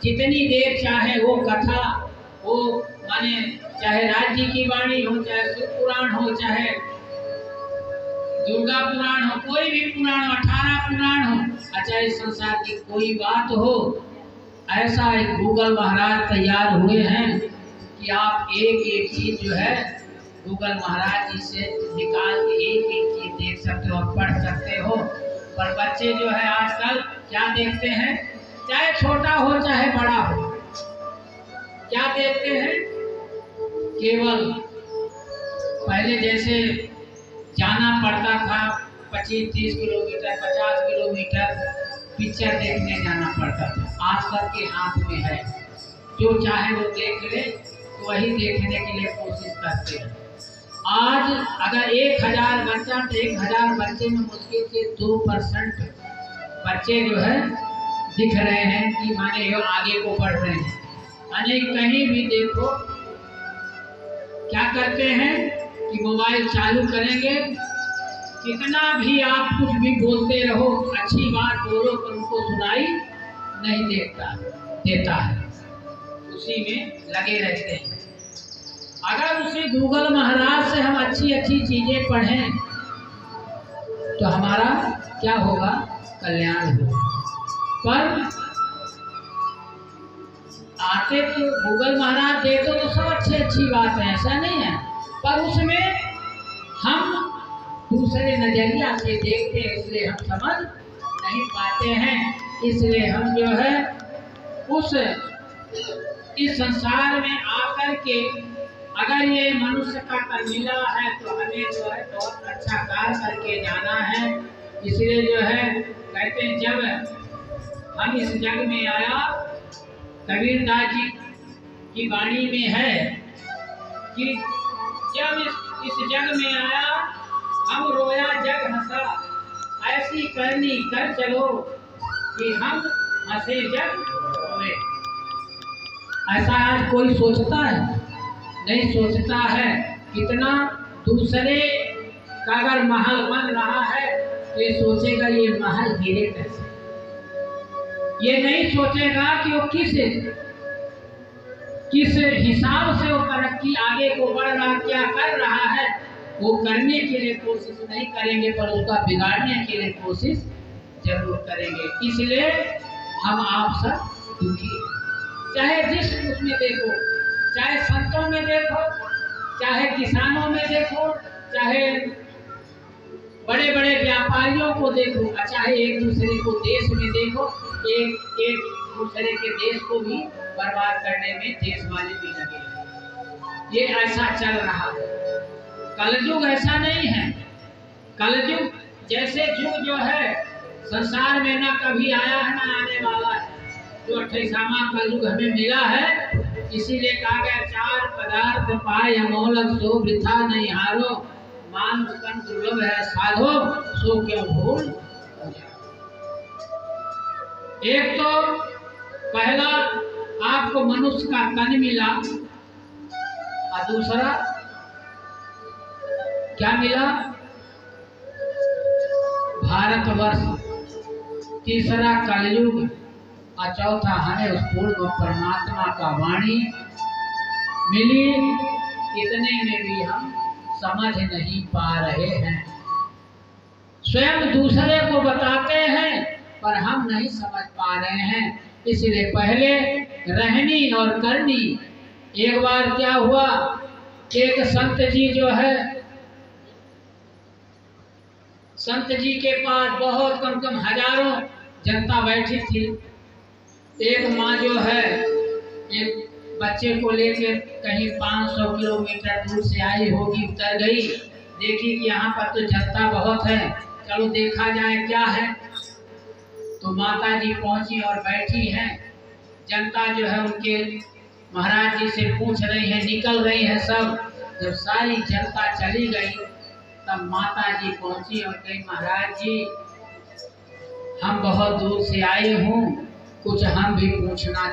जितनी देर चाहे वो कथा हो, माने चाहे राज्य की वाणी हो, चाहे शिव पुराण हो, चाहे दुर्गा पुराण हो, कोई भी पुराण, 18 पुराण हो, चाहे संसार की कोई बात हो, ऐसा एक गूगल महाराज तैयार हुए हैं कि आप एक एक चीज जो है गूगल महाराज जी से निकाल के एक एक चीज देख सकते हो, पढ़ सकते हो। पर बच्चे जो है आजकल क्या देखते हैं, चाहे छोटा हो चाहे बड़ा हो, क्या देखते हैं, केवल पहले जैसे जाना पड़ता था 25-30 किलोमीटर 50 किलोमीटर पिक्चर देखने जाना पड़ता था, आज सबके हाथ में है, जो चाहे वो देख ले, तो वही देखने के लिए कोशिश करते हैं। आज अगर 1000 बच्चा तो 1000 बच्चे में मुश्किल से 2% बच्चे जो है दिख रहे हैं कि माने ये आगे को बढ़ रहे हैं। माने कहीं भी देखो क्या करते हैं कि मोबाइल चालू करेंगे, कितना भी आप कुछ भी बोलते रहो, अच्छी बात बोलो पर उनको सुनाई नहीं देता है, उसी में लगे रहते हैं। अगर उसी गूगल महाराज से हम अच्छी अच्छी चीजें पढ़ें तो हमारा क्या होगा, कल्याण होगा। पर आते तो गूगल महाराज देते तो सब अच्छी बात है, ऐसा नहीं है, पर उसमें हम दूसरे नजरिया से देखते हैं, इसलिए हम समझ नहीं पाते हैं। इसलिए हम जो है इस संसार में आकर के अगर ये मनुष्य का तन मिला है तो हमें जो है बहुत अच्छा कार्य करके जाना है। इसलिए जो है कहते हैं जब हम इस जग में आया, कबीरदास जी की वाणी में है कि जब इस जग में आया हम रोया जग हंसा, ऐसी करनी कर चलो कि हम हंसे जग रोए। ऐसा आज कोई सोचता है? नहीं सोचता है। कितना दूसरे का अगर महल बन रहा है तो ये सोचेगा ये महल गिरे कैसे, ये नहीं सोचेगा कि वो किस हिसाब से वो तरक्की आगे को बढ़ रहा, क्या कर रहा है, वो करने के लिए कोशिश नहीं करेंगे पर उसका बिगाड़ने के लिए कोशिश जरूर करेंगे। इसलिए हम आप सब दुखी, चाहे जिस उसमें देखो, चाहे संतों में देखो, चाहे किसानों में देखो, चाहे बड़े बड़े व्यापारियों को देखो, चाहे एक दूसरे को देश में देखो, एक दूसरे के देश को भी बर्बाद करने में देश वाले भी लगे हैं। ये ऐसा चल रहा है। कलयुग ऐसा नहीं है। कलयुग जैसे युग जो है संसार में ना कभी आया है ना आने वाला है, जो 28वां कलयुग हमें मिला है। इसीलिए कहा गया 4 पदार्थ पाए अमोलक सो वृथा नहीं हारो, मान तन दुर्लभ है साधो सो क्यों भूल। एक तो पहला आपको मनुष्य का तन मिला और दूसरा क्या मिला, भारतवर्ष, तीसरा कलयुग और चौथा हमें उस पूर्ण परमात्मा का वाणी मिली, इतने में भी हम समझ नहीं पा रहे हैं। स्वयं दूसरे को बताते हैं पर हम नहीं समझ पा रहे हैं। इसलिए पहले रहनी और करनी। एक बार क्या हुआ, एक संत जी जो है, संत जी के पास बहुत कम कम हजारों जनता बैठी थी। एक माँ जो है एक बच्चे को लेकर कहीं 500 किलोमीटर दूर से आई होगी, उतर गई, देखी कि यहाँ पर तो जनता बहुत है, चलो देखा जाए क्या है। तो माता जी पहुंची और बैठी हैं। जनता जो है उनके महाराज जी से पूछ रही है, निकल रही है सब। जब सारी जनता चली गई तब माता जी पहुंची और कही, महाराज जी हम बहुत दूर से आए हूँ, कुछ हम भी पूछना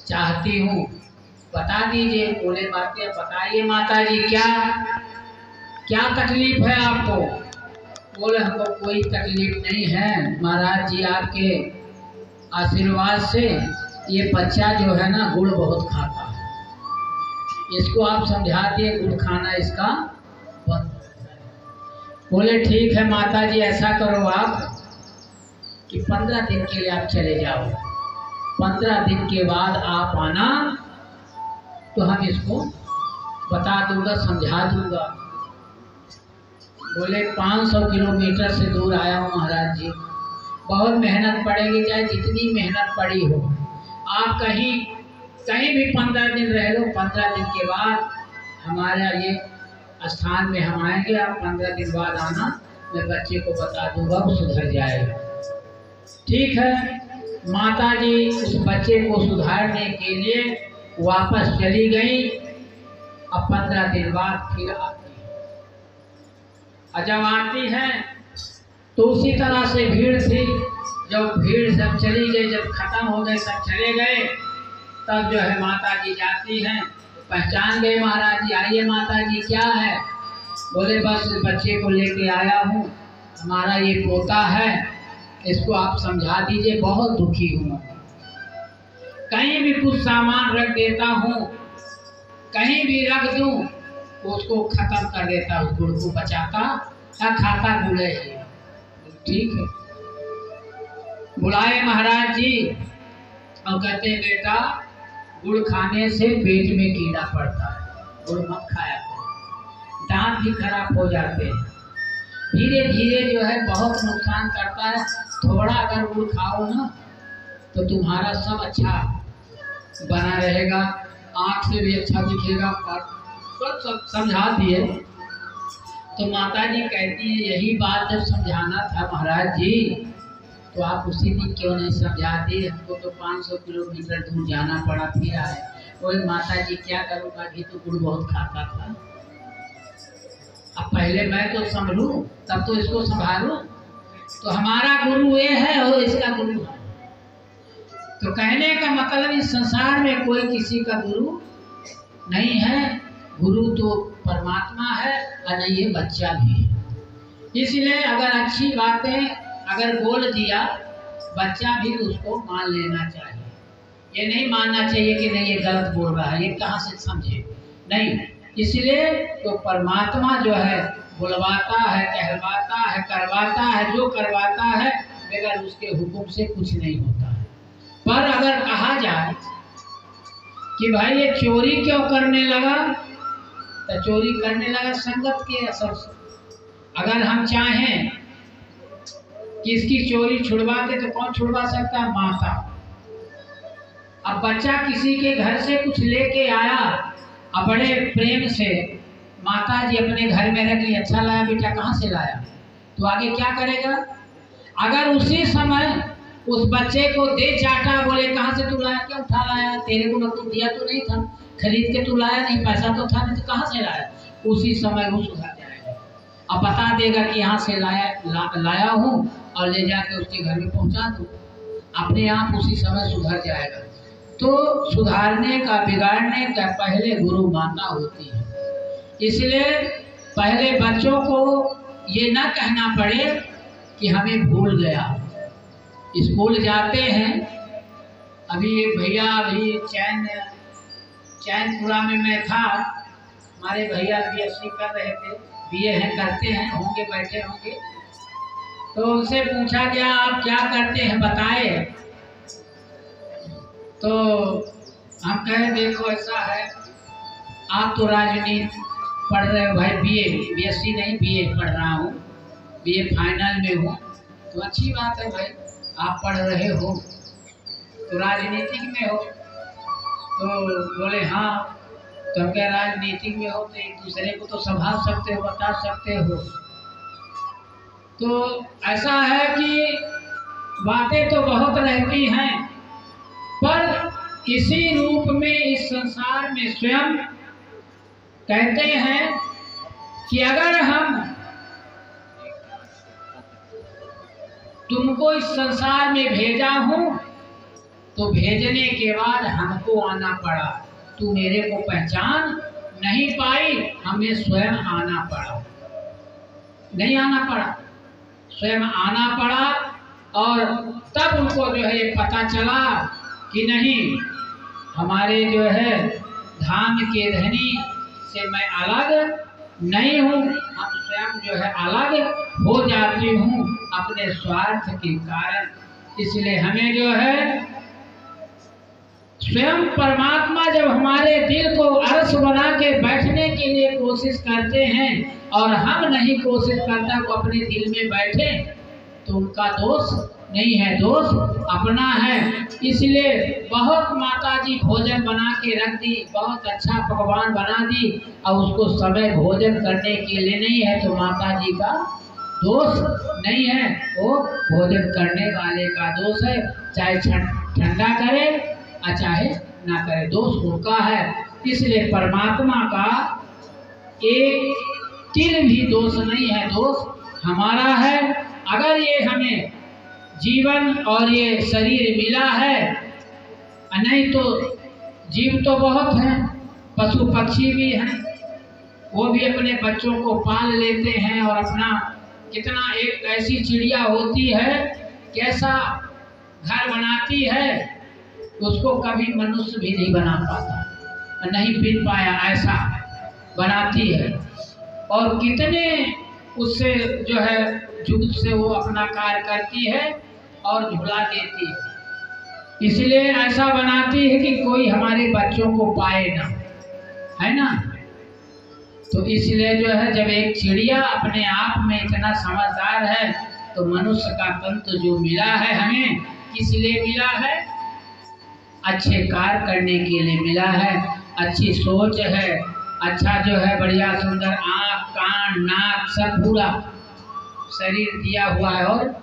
चाहती हूँ, बता दीजिए। बोले बातें बताइए माता जी, क्या तकलीफ है आपको? बोले हमको कोई तकलीफ नहीं है महाराज जी, आपके आशीर्वाद से ये बच्चा जो है ना गुड़ बहुत खाता है, इसको आप समझा दिए गुड़ खाना इसका बंद। बोले ठीक है माता जी, ऐसा करो आप कि 15 दिन के लिए आप चले जाओ, 15 दिन के बाद आप आना तो हम इसको बता दूंगा, समझा दूंगा। बोले 500 किलोमीटर से दूर आया हूँ महाराज जी, बहुत मेहनत पड़ेगी, चाहे जितनी मेहनत पड़ी हो, आप कहीं भी 15 दिन रह लो, 15 दिन के बाद हमारा ये स्थान में हम आएंगे, आप 15 दिन बाद आना, मैं बच्चे को बता दूंगा, वो सुधर जाएगा। ठीक है, माता जी उस बच्चे को सुधारने के लिए वापस चली गई। अब 15 दिन बाद फिर आती, जब आती है तो उसी तरह से भीड़ थी। जब भीड़ सब चली गई, जब खत्म हो गए, सब चले गए, तब जो है माता जी जाती हैं, पहचान गए महाराज जी, आइए माता जी क्या है? बोले बस बच्चे को लेके आया हूँ, हमारा ये पोता है, इसको आप समझा दीजिए, बहुत दुखी हूँ, कहीं भी कुछ सामान रख देता हूँ, कहीं भी रख दूँ उसको खत्म कर देता, उस गुड़ को बचाता या खाता गुड़े ही। ठीक है, बुलाए महाराज जी और कहते बेटा गुड़ खाने से पेट में कीड़ा पड़ता है, गुड़ मत खाया करो, दांत भी खराब हो जाते हैं, धीरे धीरे जो है बहुत नुकसान करता है। थोड़ा अगर गुड़ खाओ ना तो तुम्हारा सब अच्छा बना रहेगा, आँख से भी अच्छा दिखेगा, और सब समझा दिए। तो माता जी कहती है यही बात जब समझाना था महाराज जी तो आप उसी दिन क्यों नहीं समझा दी, हमको तो 500 किलोमीटर दूर जाना पड़ा, फिर आए। बोले माता जी क्या करूँगा, अभी तो गुड़ बहुत खाता था, अब पहले मैं तो संभलूं तब तो इसको संभालूं, तो हमारा गुरु ये है और इसका गुरु है। तो कहने का मतलब इस संसार में कोई किसी का गुरु नहीं है, गुरु तो परमात्मा है और नहीं ये बच्चा भी है। इसलिए अगर अच्छी बातें अगर बोल दिया, बच्चा भी उसको मान लेना चाहिए, ये नहीं मानना चाहिए कि नहीं ये गलत बोल रहा है, ये कहाँ से समझे, नहीं। इसलिए तो परमात्मा जो है बुलवाता है, कहलवाता है, करवाता है, जो करवाता है बगैर उसके हुक्म से कुछ नहीं होता है। पर अगर कहा जाए कि भाई ये चोरी क्यों करने लगा, तो चोरी करने लगा संगत के असर से। अगर हम चाहें कि इसकी चोरी छुड़वा दे तो कौन छुड़वा सकता है? माता। अब बच्चा किसी के घर से कुछ लेके आया, अब बड़े प्रेम से माता जी अपने घर में रख ली, अच्छा लाया बेटा, कहाँ से लाया, तो आगे क्या करेगा? अगर उसी समय उस बच्चे को दे चाटा, बोले कहाँ से तू लाया, क्या उठा लाया, तेरे को मतलब दिया तो नहीं था, खरीद के तू लाया नहीं, पैसा तो था नहीं, तो कहाँ से लाया, उसी समय वो सुधर जाएगा। अब बता देगा कि यहाँ से लाया हूँ और ले जाके उसके घर में पहुँचा दूँ, अपने आप उसी समय सुधर जाएगा। तो सुधारने का, बिगाड़ने का पहले गुरु माता होती है। इसलिए पहले बच्चों को ये ना कहना पड़े कि हमें भूल गया। स्कूल जाते हैं, अभी एक भैया अभी चैन चैनपुरा में मैं था, हमारे भैया बीएससी कर रहे थे, बीए हैं, करते हैं, होंगे, बैठे होंगे। तो उनसे पूछा गया आप क्या करते हैं बताए। तो हम कहे देखो ऐसा है, आप तो राजनीति पढ़ रहे हो भाई, बीए, बीएससी नहीं बीए पढ़ रहा हूँ, बीए फाइनल में हूँ। तो अच्छी बात है भाई, आप पढ़ रहे हो तो राजनीतिक में हो। तो बोले हाँ। तो हम क्या राजनीतिक में हो तो एक दूसरे को तो संभाल सकते हो, बता सकते हो। तो ऐसा है कि बातें तो बहुत रहती हैं, पर इसी रूप में इस संसार में स्वयं कहते हैं कि अगर हम तुमको इस संसार में भेजा हूं तो भेजने के बाद हमको आना पड़ा। तू मेरे को पहचान नहीं पाई, हमें स्वयं आना पड़ा, नहीं आना पड़ा, स्वयं आना पड़ा। और तब उनको जो है ये पता चला कि नहीं, हमारे जो है धाम के धनी से मैं अलग नहीं हूँ, हम स्वयं जो है अलग हो जाती हूँ अपने स्वार्थ के कारण। इसलिए हमें जो है स्वयं परमात्मा जब हमारे दिल को अरस बना के बैठने के लिए कोशिश करते हैं और हम नहीं कोशिश करता को अपने दिल में बैठे, तो उनका दोष नहीं है, दोष अपना है। इसलिए बहुत माताजी भोजन बना के रख दी, बहुत अच्छा पकवान बना दी, और उसको समय भोजन करने के लिए नहीं है, तो माताजी का दोष नहीं है, वो भोजन करने वाले का दोष है। चाहे ठंडा करे और चाहे ना करे, दोष उनका है। इसलिए परमात्मा का एक तिल भी दोष नहीं है, दोष हमारा है। अगर ये हमें जीवन और ये शरीर मिला है, नहीं तो जीव तो बहुत हैं, पशु पक्षी भी हैं, वो भी अपने बच्चों को पाल लेते हैं। और अपना कितना, एक ऐसी चिड़िया होती है कैसा घर बनाती है, उसको कभी मनुष्य भी नहीं बना पाता, नहीं बिन पाया, ऐसा बनाती है। और कितने उससे जो है जुग से वो अपना कार्य करती है और झुला देती है। इसलिए ऐसा बनाती है कि कोई हमारे बच्चों को पाए ना, है ना। तो इसलिए जो है जब एक चिड़िया अपने आप में इतना समझदार है, तो मनुष्य का तंत्र जो मिला है हमें, किस लिए मिला है? अच्छे कार्य करने के लिए मिला है, अच्छी सोच है, अच्छा जो है बढ़िया सुंदर आँख कान नाक सब पूरा शरीर दिया हुआ है। और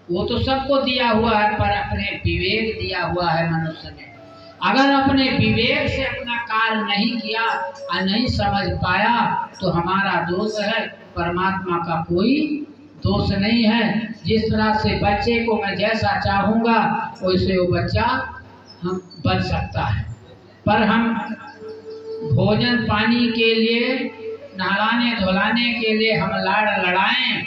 वो तो सबको दिया हुआ है, पर अपने विवेक दिया हुआ है मनुष्य ने। अगर अपने विवेक से अपना कार्य नहीं किया और नहीं समझ पाया, तो हमारा दोष है, परमात्मा का कोई दोष नहीं है। जिस तरह से बच्चे को मैं जैसा चाहूँगा वैसे वो बच्चा हम बन सकता है, पर हम भोजन पानी के लिए, नहलाने धुलाने के लिए हम लाड़ लड़ाएं,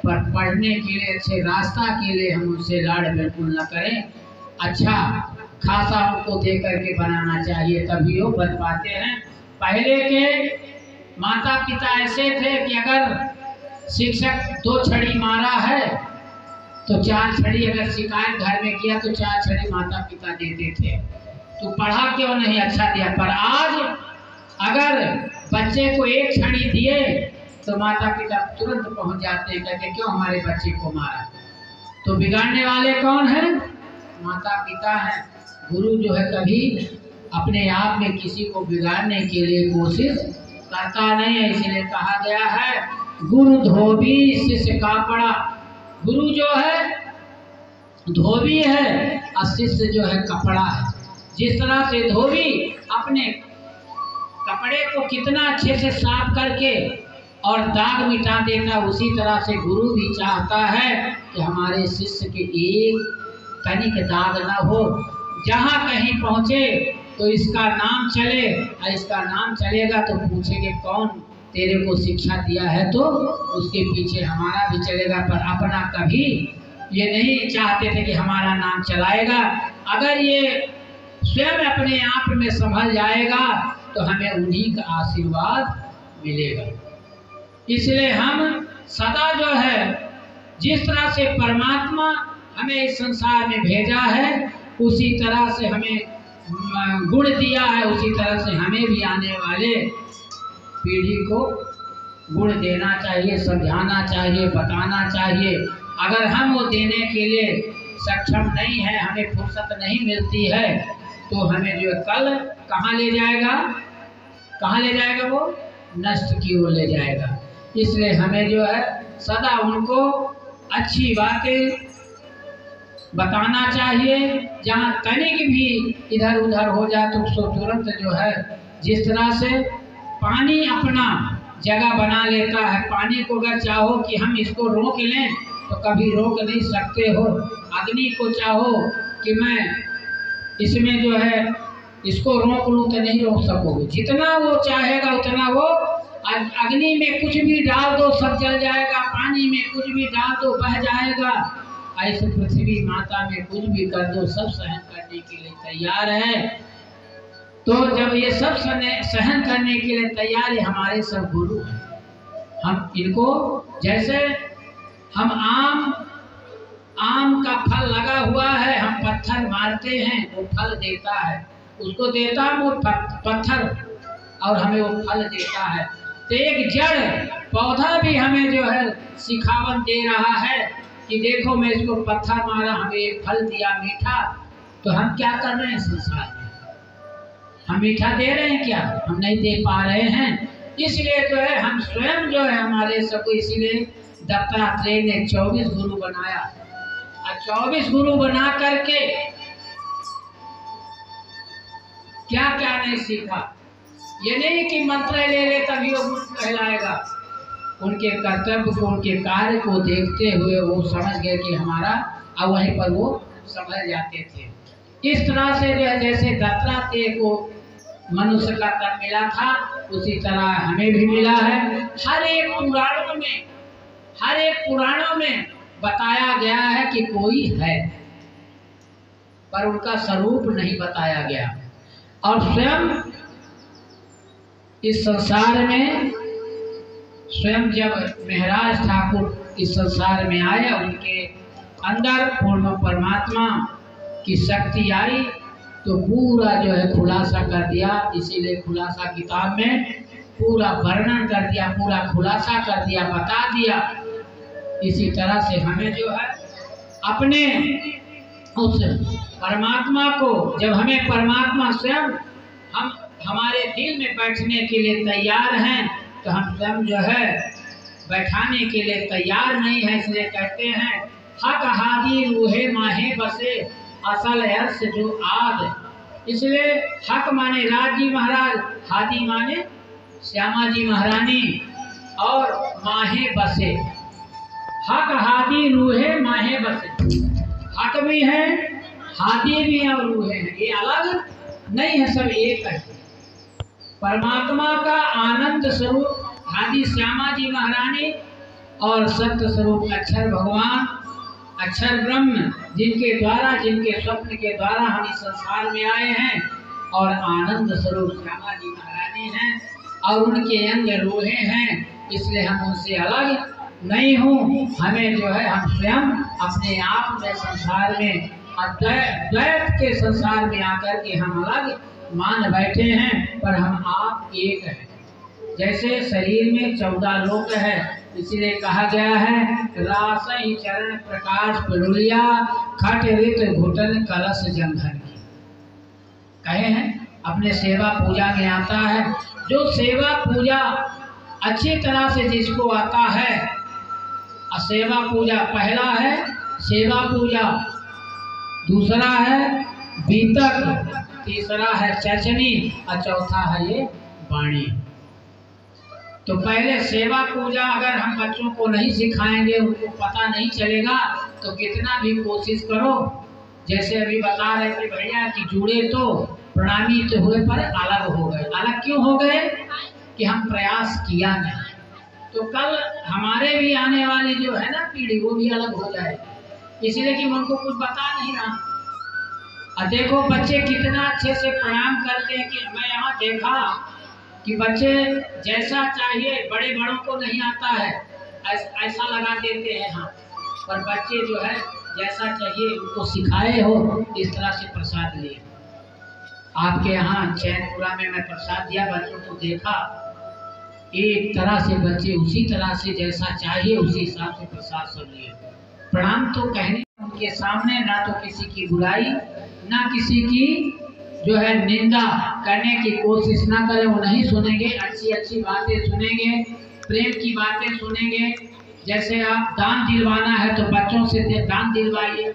पर पढ़ने के लिए, अच्छे रास्ता के लिए हम उनसे लाड़ बिल्कुल न करें। अच्छा खासा उनको दे करके बनाना चाहिए, तभी वो बन पाते हैं। पहले के माता पिता ऐसे थे कि अगर शिक्षक 2 छड़ी मारा है तो 4 छड़ी, अगर शिकायत घर में किया तो 4 छड़ी माता पिता देते थे। तो पढ़ा क्यों नहीं, अच्छा दिया। पर आज अगर बच्चे को 1 छड़ी दिए तो माता पिता तुरंत पहुंच जाते हैं, कहते क्यों हमारे बच्चे को मारा। तो बिगाड़ने वाले कौन है? माता पिता है। गुरु जो है कभी अपने आप में किसी को बिगाड़ने के लिए कोशिश करता नहीं है। इसलिए कहा गया है गुरु धोबी शिष्य कापड़ा। गुरु जो है धोबी है और शिष्य जो है कपड़ा है। जिस तरह से धोबी अपने कपड़े को कितना अच्छे से साफ करके और दाग मिटा देता, उसी तरह से गुरु भी चाहता है कि हमारे शिष्य के एक तनिक दाग ना हो। जहाँ कहीं पहुँचे तो इसका नाम चले, और इसका नाम चलेगा तो पूछेंगे कौन तेरे को शिक्षा दिया है, तो उसके पीछे हमारा भी चलेगा। पर अपना कभी ये नहीं चाहते थे कि हमारा नाम चलाएगा। अगर ये स्वयं अपने आप में संभल जाएगा तो हमें उन्हीं का आशीर्वाद मिलेगा। इसलिए हम सदा जो है जिस तरह से परमात्मा हमें इस संसार में भेजा है उसी तरह से हमें गुण दिया है, उसी तरह से हमें भी आने वाले पीढ़ी को गुण देना चाहिए, समझाना चाहिए, बताना चाहिए। अगर हम वो देने के लिए सक्षम नहीं है, हमें फुर्सत नहीं मिलती है, तो हमें जो कल कहाँ ले जाएगा, कहाँ ले जाएगा, वो नष्ट की ओर ले जाएगा। इसलिए हमें जो है सदा उनको अच्छी बातें बताना चाहिए। जहाँ तनिक भी इधर उधर हो जाए तो उसको तुरंत जो है, जिस तरह से पानी अपना जगह बना लेता है, पानी को अगर चाहो कि हम इसको रोक लें तो कभी रोक नहीं सकते हो। अग्नि को चाहो कि मैं इसमें जो है इसको रोक लूँ तो नहीं रोक सकोगे, जितना वो चाहेगा उतना वो। अग्नि में कुछ भी डाल दो सब जल जाएगा, पानी में कुछ भी डाल दो बह जाएगा। ऐसे पृथ्वी माता में कुछ भी कर दो सब सहन करने के लिए तैयार है। तो जब ये सब सहन करने के लिए तैयार है, हमारे सब गुरु हैं। हम इनको जैसे हम आम का फल लगा हुआ है, हम पत्थर मारते हैं वो फल देता है, उसको देता है वो पत्थर और हमें वो फल देता है। तो एक जड़ पौधा भी हमें जो है सिखावन दे रहा है कि देखो मैं इसको पत्थर मारा, हमें एक फल दिया मीठा। तो हम क्या कर रहे हैं संसार में, हम मीठा दे रहे हैं क्या? हम नहीं दे पा रहे हैं। इसलिए जो है हम स्वयं जो है हमारे सबको, इसीलिए दत्तात्रेय ने 24 गुरु बनाया। और 24 गुरु बना करके क्या क्या नहीं सीखा। ये नहीं कि मंत्र ले ले तभी वो गुरु कहलाएगा। उनके कर्तव्य को, उनके कार्य को देखते हुए वो समझ गए कि हमारा, और वहीं पर वो समझ जाते थे। इस तरह से जो है जैसे दत्तात्रेय को मनुष्य का तन मिला था, उसी तरह हमें भी मिला है। हर एक पुराणों में बताया गया है कि कोई है, पर उनका स्वरूप नहीं बताया गया। और स्वयं इस संसार में, स्वयं जब महाराज ठाकुर इस संसार में आए, उनके अंदर पूर्ण परमात्मा की शक्ति आई तो पूरा जो है खुलासा कर दिया। इसीलिए खुलासा किताब में पूरा वर्णन कर दिया, पूरा खुलासा कर दिया, बता दिया। इसी तरह से हमें जो है अपने उस परमात्मा को, जब हमें परमात्मा स्वयं हम हमारे दिल में बैठने के लिए तैयार हैं, तो हम स्वयं जो है बैठाने के लिए तैयार नहीं है। इसलिए कहते हैं हक हादी रूहे माहे बसे असल अर्श जो आद। इसलिए हक माने राज जी महाराज, हादी माने श्यामा जी महारानी, और माहे बसे, हक हादी रूहे माहे बसे। हक भी है, हादी भी है और रूहे हैं, ये अलग नहीं है, सब एक है। परमात्मा का आनंद स्वरूप हादी श्यामा जी महारानी और सत्य स्वरूप अक्षर भगवान, अक्षर ब्रह्म, जिनके द्वारा, जिनके स्वप्न के द्वारा हम इस संसार में आए हैं, और आनंद स्वरूप श्यामा जी महारानी हैं और उनके अंग रूहे हैं। इसलिए हम उनसे अलग नहीं हूँ। हमें जो है हम स्वयं अपने आप में संसार में द्वैत के संसार में आकर के हम अलग मान बैठे हैं, पर हम आप एक हैं। जैसे शरीर में 14 लोक है, इसलिए कहा गया है रासई चरण प्रकाश परुलिया खट ऋत घुटन कलश जंघन की। कहे हैं अपने सेवा पूजा में आता है। जो सेवा पूजा अच्छी तरह से जिसको आता है, सेवा पूजा पहला है सेवा पूजा, दूसरा है बीतक, तीसरा है चचनी और चौथा है ये वाणी। तो पहले सेवा पूजा अगर हम बच्चों को नहीं सिखाएंगे, उनको पता नहीं चलेगा, तो कितना भी कोशिश करो। जैसे अभी बता रहे थे भैया कि जुड़े तो प्रणामी तो हुए पर अलग हो गए। अलग क्यों हो गए? कि हम प्रयास किया नहीं। तो कल हमारे भी आने वाली जो है ना पीढ़ी, वो भी अलग हो जाए, इसलिए कि मैं उनको कुछ बता नहीं रहा। और देखो बच्चे कितना अच्छे से प्रणाम करते हैं कि मैं यहाँ देखा कि बच्चे जैसा चाहिए, बड़े बड़ों को नहीं आता है ऐसा लगा देते हैं हाथ, पर बच्चे जो है जैसा चाहिए उनको सिखाए हो इस तरह से प्रसाद लिए। आपके यहाँ चैनपुरा में मैं प्रसाद दिया, बच्चों को देखा एक तरह से बच्चे उसी तरह से जैसा चाहिए उसी हिसाब से प्रसाद सब लिए। प्रणाम तो कहने उनके सामने, ना तो किसी की बुराई ना किसी की जो है निंदा करने की कोशिश ना करें, वो नहीं सुनेंगे। अच्छी अच्छी बातें सुनेंगे, प्रेम की बातें सुनेंगे। जैसे आप दान दिलवाना है तो बच्चों से दान दिलवाइए,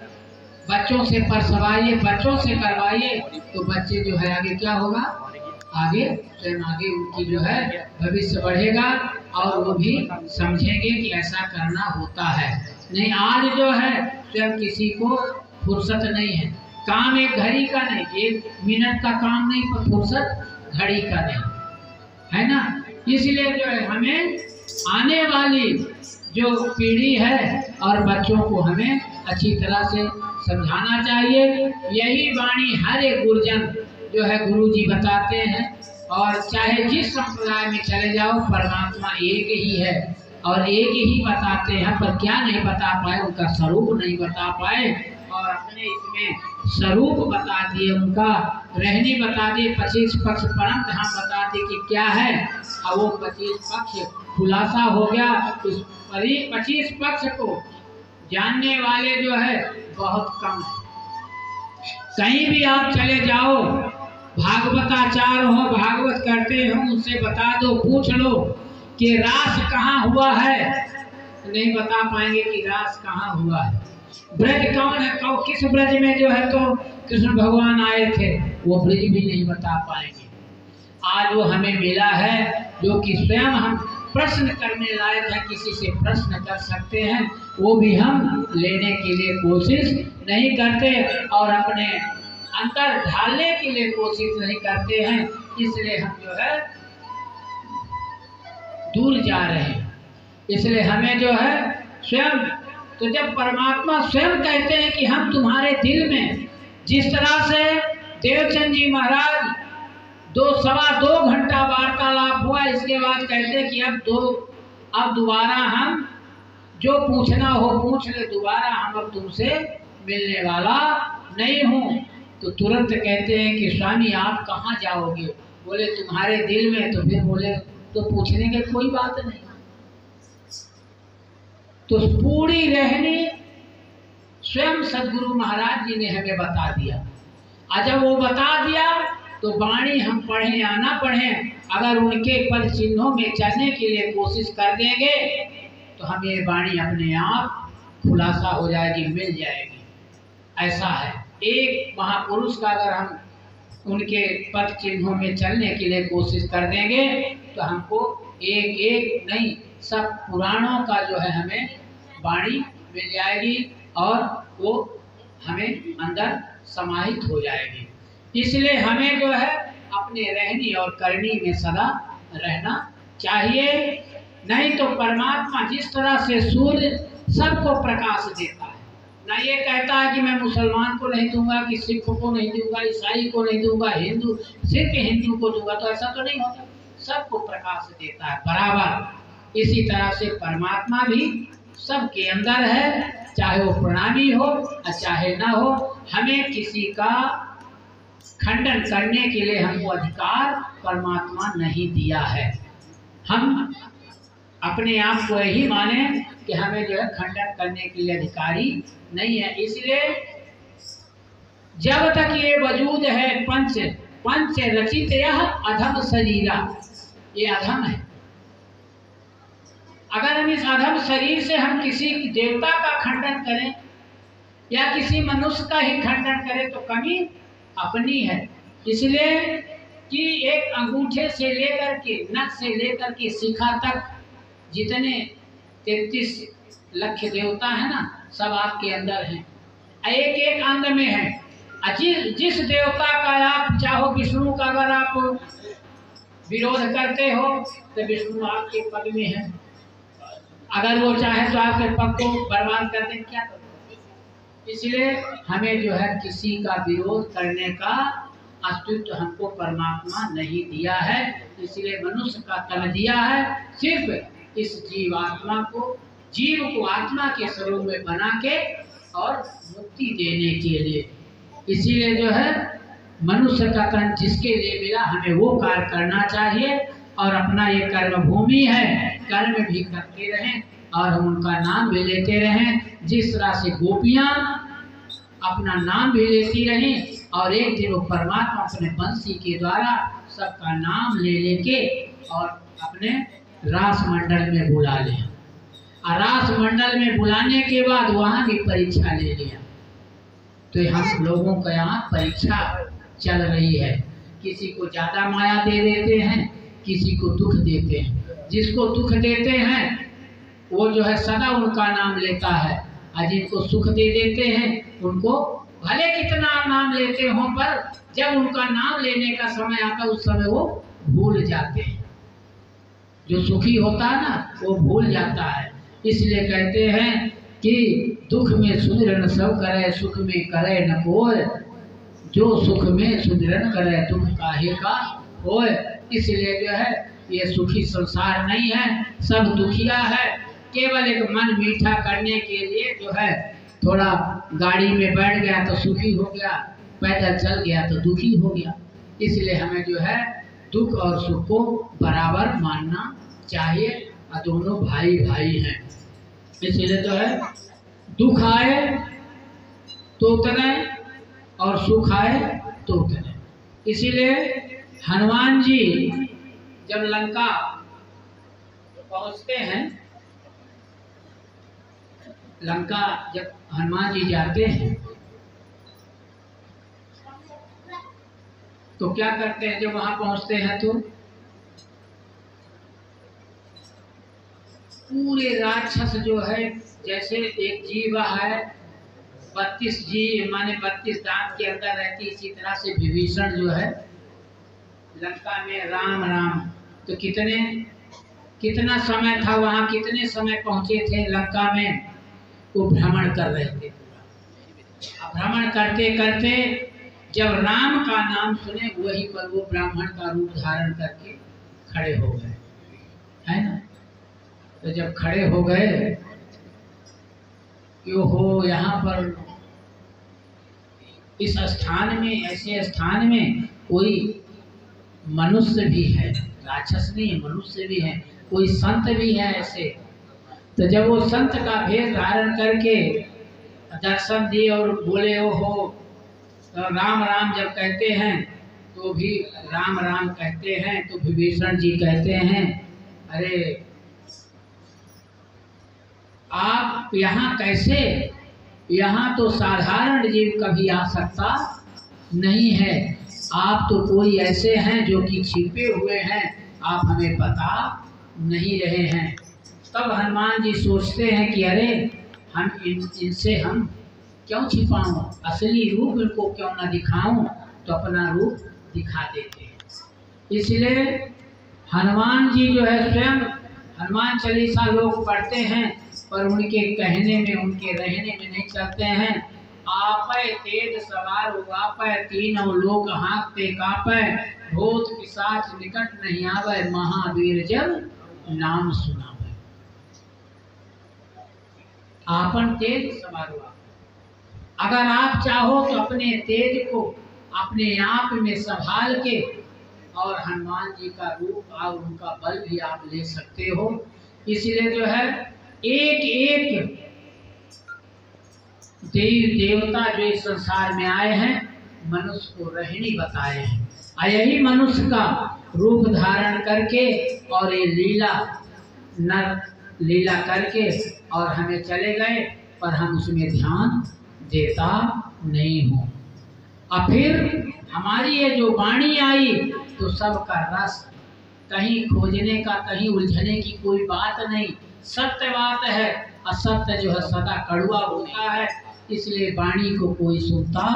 बच्चों से परसवाइए, बच्चों से करवाइए, तो बच्चे जो है आगे क्या होगा, आगे स्वयं आगे उनकी जो है भविष्य बढ़ेगा और वो भी समझेंगे कि ऐसा करना होता है। नहीं आज जो है स्वयं किसी को फुर्सत नहीं है, काम एक घड़ी का नहीं, 1 मिनट का काम नहीं, पर फुर्सत घड़ी का नहीं है ना। इसलिए जो है हमें आने वाली जो पीढ़ी है और बच्चों को हमें अच्छी तरह से समझाना चाहिए। यही वाणी हर एक गुरुजन जो है गुरुजी बताते हैं, और चाहे जिस संप्रदाय में चले जाओ परमात्मा एक ही है और एक ही बताते हैं, पर क्या नहीं बता पाए, उनका स्वरूप नहीं बता पाए और अपने इसमें स्वरूप बता दिए, उनका रहनी बता दिए, 25 पक्ष परम धाम बता दिए कि क्या है। और वो 25 पक्ष खुलासा हो गया। इस 25 पक्ष को जानने वाले जो है बहुत कम है। कहीं भी आप चले जाओ, भागवताचार हो, भागवत करते हो, उनसे बता दो, पूछ लो कि रास कहाँ हुआ है, नहीं बता पाएंगे कि रास कहाँ हुआ है। ब्रज कौन है, किस ब्रज में जो है तो कृष्ण भगवान आए थे, वो ब्रज भी नहीं बता पाएंगे। आज वो हमें मिला है जो कि स्वयं हम प्रश्न करने लायक है, किसी से प्रश्न कर सकते हैं, वो भी हम लेने के लिए कोशिश नहीं करते और अपने अंतर ढालने के लिए कोशिश नहीं करते हैं। इसलिए हम जो है दूर जा रहे हैं। इसलिए हमें जो है स्वयं, तो जब परमात्मा स्वयं कहते हैं कि हम तुम्हारे दिल में, जिस तरह से देवचंद जी महाराज 2-2.25 घंटा वार्तालाप हुआ, इसके बाद कहते हैं कि अब दोबारा हम जो पूछना हो पूछ ले, दोबारा हम अब तुमसे मिलने वाला नहीं हूँ। तो तुरंत कहते हैं कि स्वामी आप कहाँ जाओगे, बोले तुम्हारे दिल में। तो फिर बोले तो पूछने की कोई बात नहीं। तो पूरी रहनी स्वयं सदगुरु महाराज जी ने हमें बता दिया, और जब वो बता दिया तो वाणी हम पढ़ें या ना पढ़ें, अगर उनके पद चिन्हों में चलने के लिए कोशिश कर देंगे तो हमें वाणी अपने आप खुलासा हो जाएगी, मिल जाएगी। ऐसा है, एक महापुरुष का अगर हम उनके पद चिन्हों में चलने के लिए कोशिश कर देंगे तो हमको एक एक नहीं, सब पुराणों का जो है हमें वाणी मिल जाएगी और वो हमें अंदर समाहित हो जाएगी। इसलिए हमें जो है अपने रहनी और करनी में सदा रहना चाहिए। नहीं तो परमात्मा जिस तरह से सूर्य सबको प्रकाश देता है, ना ये कहता है कि मैं मुसलमान को नहीं दूंगा, कि सिख को नहीं दूंगा, ईसाई को नहीं दूंगा, सिर्फ हिंदू को दूंगा, तो ऐसा तो नहीं होता। सबको प्रकाश देता है बराबर। इसी तरह से परमात्मा भी सबके अंदर है, चाहे वो प्रणामी हो और चाहे ना हो। हमें किसी का खंडन करने के लिए हमको अधिकार परमात्मा नहीं दिया है। हम अपने आप को यही माने कि हमें जो है खंडन करने के लिए अधिकारी नहीं है। इसलिए जब तक ये वजूद है पंच रचित यह अधम शरीरा, ये अधम है। अगर हम इस अधम शरीर से हम किसी देवता का खंडन करें या किसी मनुष्य का ही खंडन करें तो कमी अपनी है। इसलिए कि एक अंगूठे से लेकर के नख से लेकर के शिखा तक जितने 33 लाख देवता है ना, सब आपके अंदर हैं, एक एक अंग में है। जिस देवता का आप चाहो, विष्णु का अगर आप विरोध करते हो तो विष्णु आपके पग में है, अगर वो चाहे तो आपके पग को बर्बाद कर दें, क्या करोगे? इसलिए हमें जो है किसी का विरोध करने का अस्तित्व हमको परमात्मा नहीं दिया है, इसलिए मनुष्य का तन दिया है सिर्फ इस जीवात्मा को, जीव को आत्मा के स्वरूप में बना के और मुक्ति देने के लिए। इसीलिए जो है मनुष्य का तन जिसके लिए मिला हमें वो कार्य करना चाहिए और अपना ये कर्म भूमि है, कर्म भी करते रहें और हम उनका नाम भी लेते रहें। जिस तरह से गोपियां अपना नाम भी लेती रहीं और एक दिन वो परमात्मा अपने बंसी के द्वारा सबका नाम ले लेके और अपने रास मंडल में बुला लिया। और रास मंडल में बुलाने के बाद वहां भी परीक्षा ले लिया। तो हम लोगों का यहाँ परीक्षा चल रही है, किसी को ज्यादा माया दे देते हैं, किसी को दुख देते हैं। जिसको दुख देते हैं वो जो है सदा उनका नाम लेता है, और जिनको सुख दे देते हैं उनको भले कितना नाम लेते हों पर जब उनका नाम लेने का समय आता है उस समय वो भूल जाते हैं। जो सुखी होता है ना वो भूल जाता है। इसलिए कहते हैं कि दुख में सुमिरन सब करे, सुख में करे न कोय, जो सुख में सुमिरन करे दुख काहे का होय। इसलिए जो है ये सुखी संसार नहीं है, सब दुखिया है। केवल एक मन मीठा करने के लिए जो है थोड़ा गाड़ी में बैठ गया तो सुखी हो गया, पैदल चल गया तो दुखी हो गया। इसलिए हमें जो है दुख और सुख को बराबर मानना चाहिए और दोनों भाई भाई हैं। इसलिए जो है दुख आए तो उतने और सुख आए तो उतने। इसीलिए हनुमान जी जब लंका पहुंचते हैं, लंका जब हनुमान जी जाते हैं तो क्या करते हैं, जब वहां पहुंचते हैं तो पूरे राक्षस जो है, जैसे एक जीव है 32 जीव माने 32 दांत के अंदर रहती, इसी तरह से विभीषण जो है लंका में राम राम। तो कितना समय था वहां, कितने समय पहुंचे थे लंका में, वो भ्रमण कर रहे थे। भ्रमण करते करते जब राम का नाम सुने वहीं पर वो ब्राह्मण का रूप धारण करके खड़े हो गए, है ना। तो जब खड़े हो गए कि हो यहाँ पर इस स्थान में, ऐसे स्थान में कोई मनुष्य भी है, राक्षस नहीं है, मनुष्य भी है, कोई संत भी है ऐसे। तो जब वो संत का भेष धारण करके दर्शन दिए और बोले ओ हो, तो राम राम जब कहते हैं तो भी राम राम कहते हैं, तो विभीषण जी कहते हैं अरे आप यहाँ कैसे, यहाँ तो साधारण जीव कभी आ सकता नहीं है, आप तो कोई ऐसे हैं जो कि छिपे हुए हैं, आप हमें बता नहीं रहे हैं। तब हनुमान जी सोचते हैं कि अरे हम इनसे हम क्यों छिपाऊं, असली रूप इनको क्यों ना दिखाऊं, तो अपना रूप दिखा देते हैं। इसलिए हनुमान जी जो है स्वयं हनुमान चालीसा लोग पढ़ते हैं पर उनके कहने में, उनके रहने में नहीं चलते हैं। आपै तेज सवार आपै, तीनों लोग हाँकते कापै, भूत पिशाच निकट नहीं आवे, महावीर जब नाम सुनावे। आपन तेज सवार हुआ। अगर आप चाहो तो अपने तेज को अपने आप में संभाल के और हनुमान जी का रूप और उनका बल भी आप ले सकते हो। इसलिए जो है एक एक देव देवता जो इस संसार में आए हैं मनुष्य को रहनी बताए हैं, और यही मनुष्य का रूप धारण करके और ये लीला करके और हमें चले गए, पर हम उसमें ध्यान देता नहीं हूँ। और फिर हमारी ये जो वाणी आई तो सबका रस, कहीं खोजने का, कहीं उलझने की कोई बात नहीं, सत्य बात है। असत्य जो है सदा कड़वा होता है, इसलिए वाणी को कोई सुनता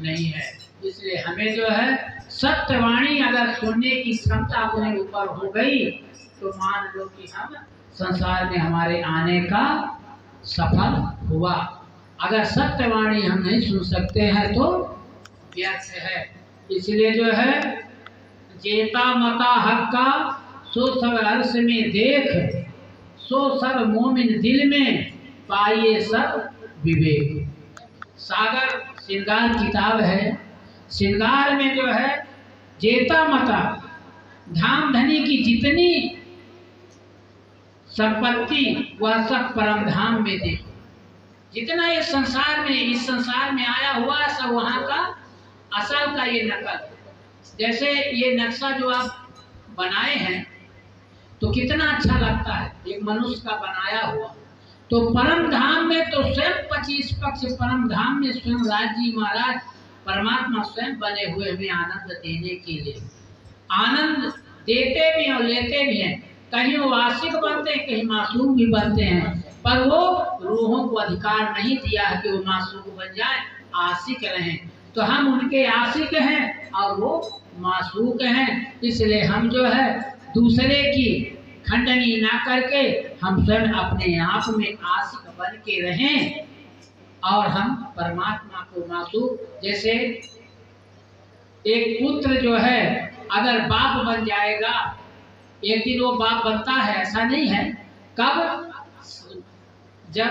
नहीं है। इसलिए हमें जो है सत्य वाणी अगर सुनने की क्षमता अपने ऊपर हो गई तो मान लो कि हम संसार में हमारे आने का सफल हुआ। अगर सत्यवाणी हम नहीं सुन सकते हैं तो व्यर्थ है। इसलिए जो है जेता मता हक का सो सब अर्श में देख, सो सब मोमिन दिल में पाइए सब विवेक। सागर श्रृंगार किताब है। श्रृंगार में जो है जेता मता धाम धनी की जितनी संपत्ति वह सब परम धाम में दे। जितना ये संसार में इस संसार में आया हुआ सब वहाँ का असल का ये नकल। जैसे ये नक्शा जो आप बनाए हैं तो कितना अच्छा लगता है, एक मनुष्य का बनाया हुआ। तो परम धाम में तो स्वयं 25 पक्ष परम धाम में स्वयं राज जी महाराज परमात्मा स्वयं बने हुए हमें आनंद देने के लिए। आनंद देते भी हैं और लेते भी हैं। कहीं वो आशिक बनते हैं, कहीं मासूम भी बनते हैं, पर वो रूहों को अधिकार नहीं दिया है कि वो मासूम बन जाए, आशिक रहें। तो हम उनके आशिक हैं और वो मासूक हैं। इसलिए हम जो है दूसरे की खंडनी ना करके हम स्वयं अपने आप में आशिक बन के रहें और हम परमात्मा को मासूक। जैसे एक पुत्र जो है अगर बाप बन जाएगा, एक दिन वो बाप बनता है, ऐसा नहीं है। कब? जब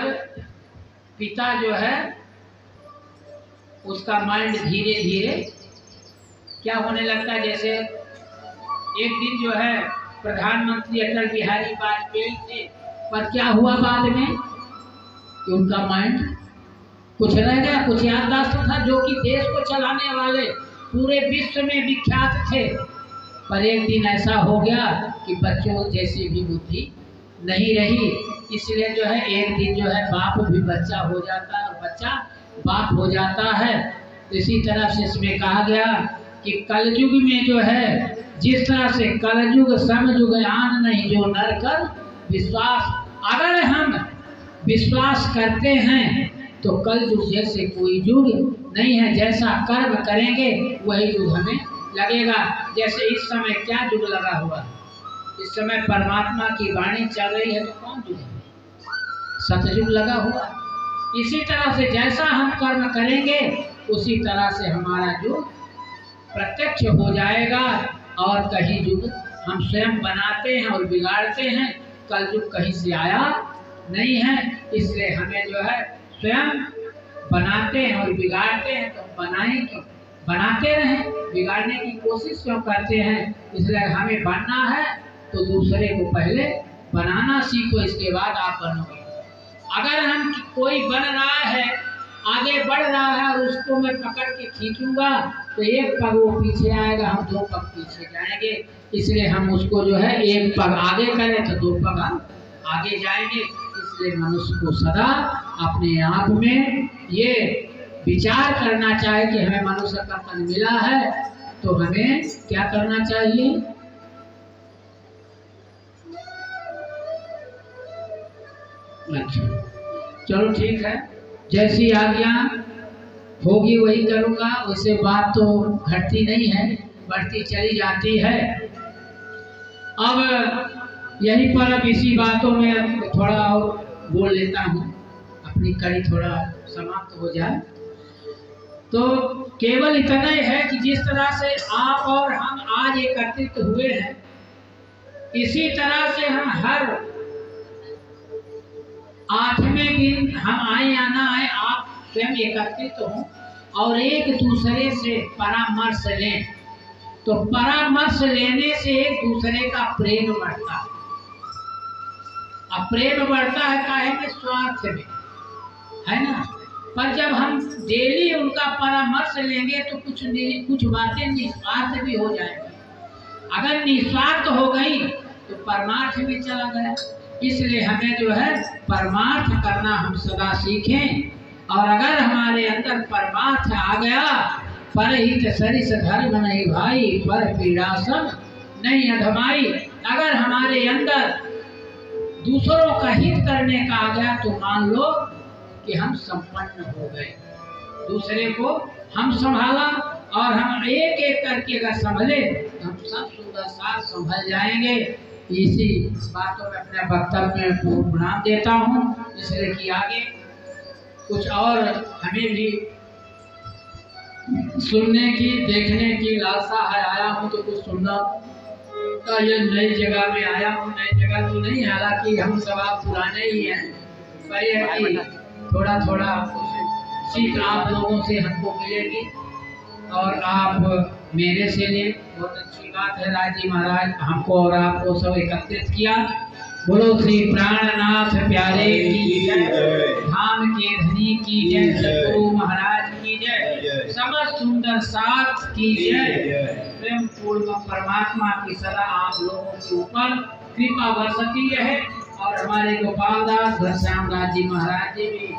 पिता जो है उसका माइंड धीरे धीरे क्या होने लगता है। जैसे एक दिन जो है प्रधानमंत्री अटल बिहारी वाजपेयी थे, पर क्या हुआ बाद में कि उनका माइंड कुछ रह गया, कुछ याददाश्त था, जो कि देश को चलाने वाले पूरे विश्व में विख्यात थे। पर एक दिन ऐसा हो गया कि बच्चों जैसी भी बुद्धि नहीं रही। इसलिए जो है एक दिन जो है बाप भी बच्चा हो जाता है और बच्चा बाप हो जाता है। इसी तरह से इसमें कहा गया कि कलयुग में जो है जिस तरह से कलयुग समयुग आन नहीं जो नर कर विश्वास। अगर हम विश्वास करते हैं तो कलयुग जैसे कोई युग नहीं है। जैसा कर्म करेंगे वही युग हमें लगेगा। जैसे इस समय क्या युग लगा हुआ है, इस समय परमात्मा की वाणी चल रही है, तो कौन युग है? सतयुग लगा हुआ। इसी तरह से जैसा हम कर्म करेंगे उसी तरह से हमारा युग प्रत्यक्ष हो जाएगा। और कहीं युग हम स्वयं बनाते हैं और बिगाड़ते हैं, कलयुग कहीं से आया नहीं है। इसलिए हमें जो है स्वयं बनाते हैं और बिगाड़ते हैं, तो बनाएं क्यों? बनाते रहें, बिगाड़ने की कोशिश क्यों करते हैं? इसलिए हमें बनना है तो दूसरे को पहले बनाना सीखो, इसके बाद आप बनोगे। अगर हम कोई बन रहा है, आगे बढ़ रहा है और उसको मैं पकड़ के खींचूंगा तो एक पग वो पीछे आएगा, हम 2 पग पीछे जाएंगे। इसलिए हम उसको जो है एक पग आगे करें तो 2 पग हम आगे जाएंगे। इसलिए मनुष्य को सदा अपने आप में ये विचार करना चाहिए कि हमें मनुष्य का तन मिला है तो हमें क्या करना चाहिए। अच्छा, चलो ठीक है, जैसी आज्ञा होगी वही करूँगा। उससे बात तो घटती नहीं है, बढ़ती चली जाती है। अब यहीं पर अब इसी बातों में थोड़ा और बोल लेता हूँ, अपनी कड़ी थोड़ा समाप्त हो जाए। तो केवल इतना ही है कि जिस तरह से आप और हम आज एकत्रित हुए हैं, इसी तरह से हम हर 8वें दिन हम आए या ना आए, आप स्वयं एकत्रित हों और एक दूसरे से परामर्श लें। तो परामर्श लेने से एक दूसरे का प्रेम बढ़ता है। अब प्रेम बढ़ता है काहे में? स्वार्थ में, है ना। पर जब हम डेली उनका परामर्श लेंगे तो कुछ बातें निस्वार्थ भी हो जाएंगी। अगर निस्वार्थ हो गई तो परमार्थ में चला गया। इसलिए हमें जो है परमार्थ करना हम सदा सीखें। और अगर हमारे अंदर परमार्थ आ गया, परहित सरिस धर्म नहीं भाई, पर पीड़ा सब नहीं अधमाई। अगर हमारे अंदर दूसरों का हित करने का आ गया तो मान लो कि हम संपन्न हो गए। दूसरे को हम संभाला और हम एक एक करके अगर संभले तो हम सब सुंदर साथ संभल जाएंगे। इसी बातों में अपने वक्तव्य में पूर्ण विराम देता हूँ, इसलिए कि आगे कुछ और हमें भी सुनने की देखने की लालसा है। आया हूँ तो कुछ सुनना का, ये नई जगह में आया हूँ। नई जगह तो नहीं, हालांकि हम सब आप पुराने ही हैं, पर ये कि थोड़ा थोड़ा कुछ सीख आप लोगों से हमको मिलेगी और आप मेरे से लिए। बहुत अच्छी बात है राज जी महाराज हमको और आपको सब एकत्रित किया। बोलो श्री प्राणनाथ प्यारे की जय, धाम के धनी की जय, सतगुरु महाराज की जय, समस्त सुंदर साथ की जय। प्रेम पूर्ण परमात्मा की सदा आप लोगों के ऊपर कृपा बरसती रहे और हमारे गोपाल दास घनश्याम दास जी महाराज जी भी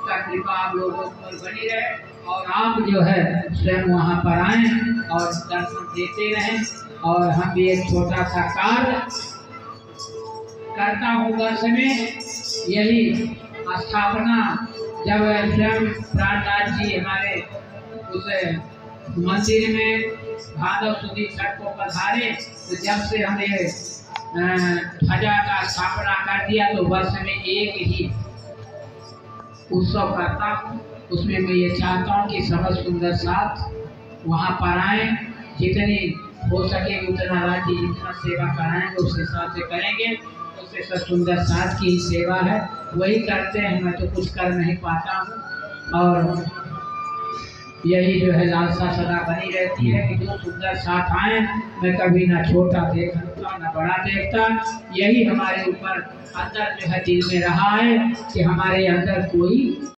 का कृपा आप लोगों पर बनी रहे और आप जो है स्वयं वहाँ पर आए और दर्शन देते रहें। और हम भी एक छोटा सा कार्य करता हूँ वर्ष में, यही स्थापना जब स्वयं प्राणनाथ जी हमारे उस मंदिर में भादव सुदी छठ को पधारे, तो जब से हमने ध्वजा का स्थापना कर दिया तो वर्ष में एक ही उत्सव करता हूँ। उसमें मैं ये चाहता हूँ कि समस्त सुंदर साथ वहाँ पर आए, जितनी हो सके उतना राज्य जितना सेवा कराएंगे उस हिसाब से करेंगे। उससे सब सुंदर साथ की ही सेवा है, वही करते हैं, मैं तो कुछ कर नहीं पाता हूँ। और यही जो है लालसा सदा बनी रहती है कि जो सुंदर साथ आए, मैं कभी ना छोटा देखता ना बड़ा देखता। यही हमारे ऊपर अंदर जो है दिल में रहा है कि हमारे अंदर कोई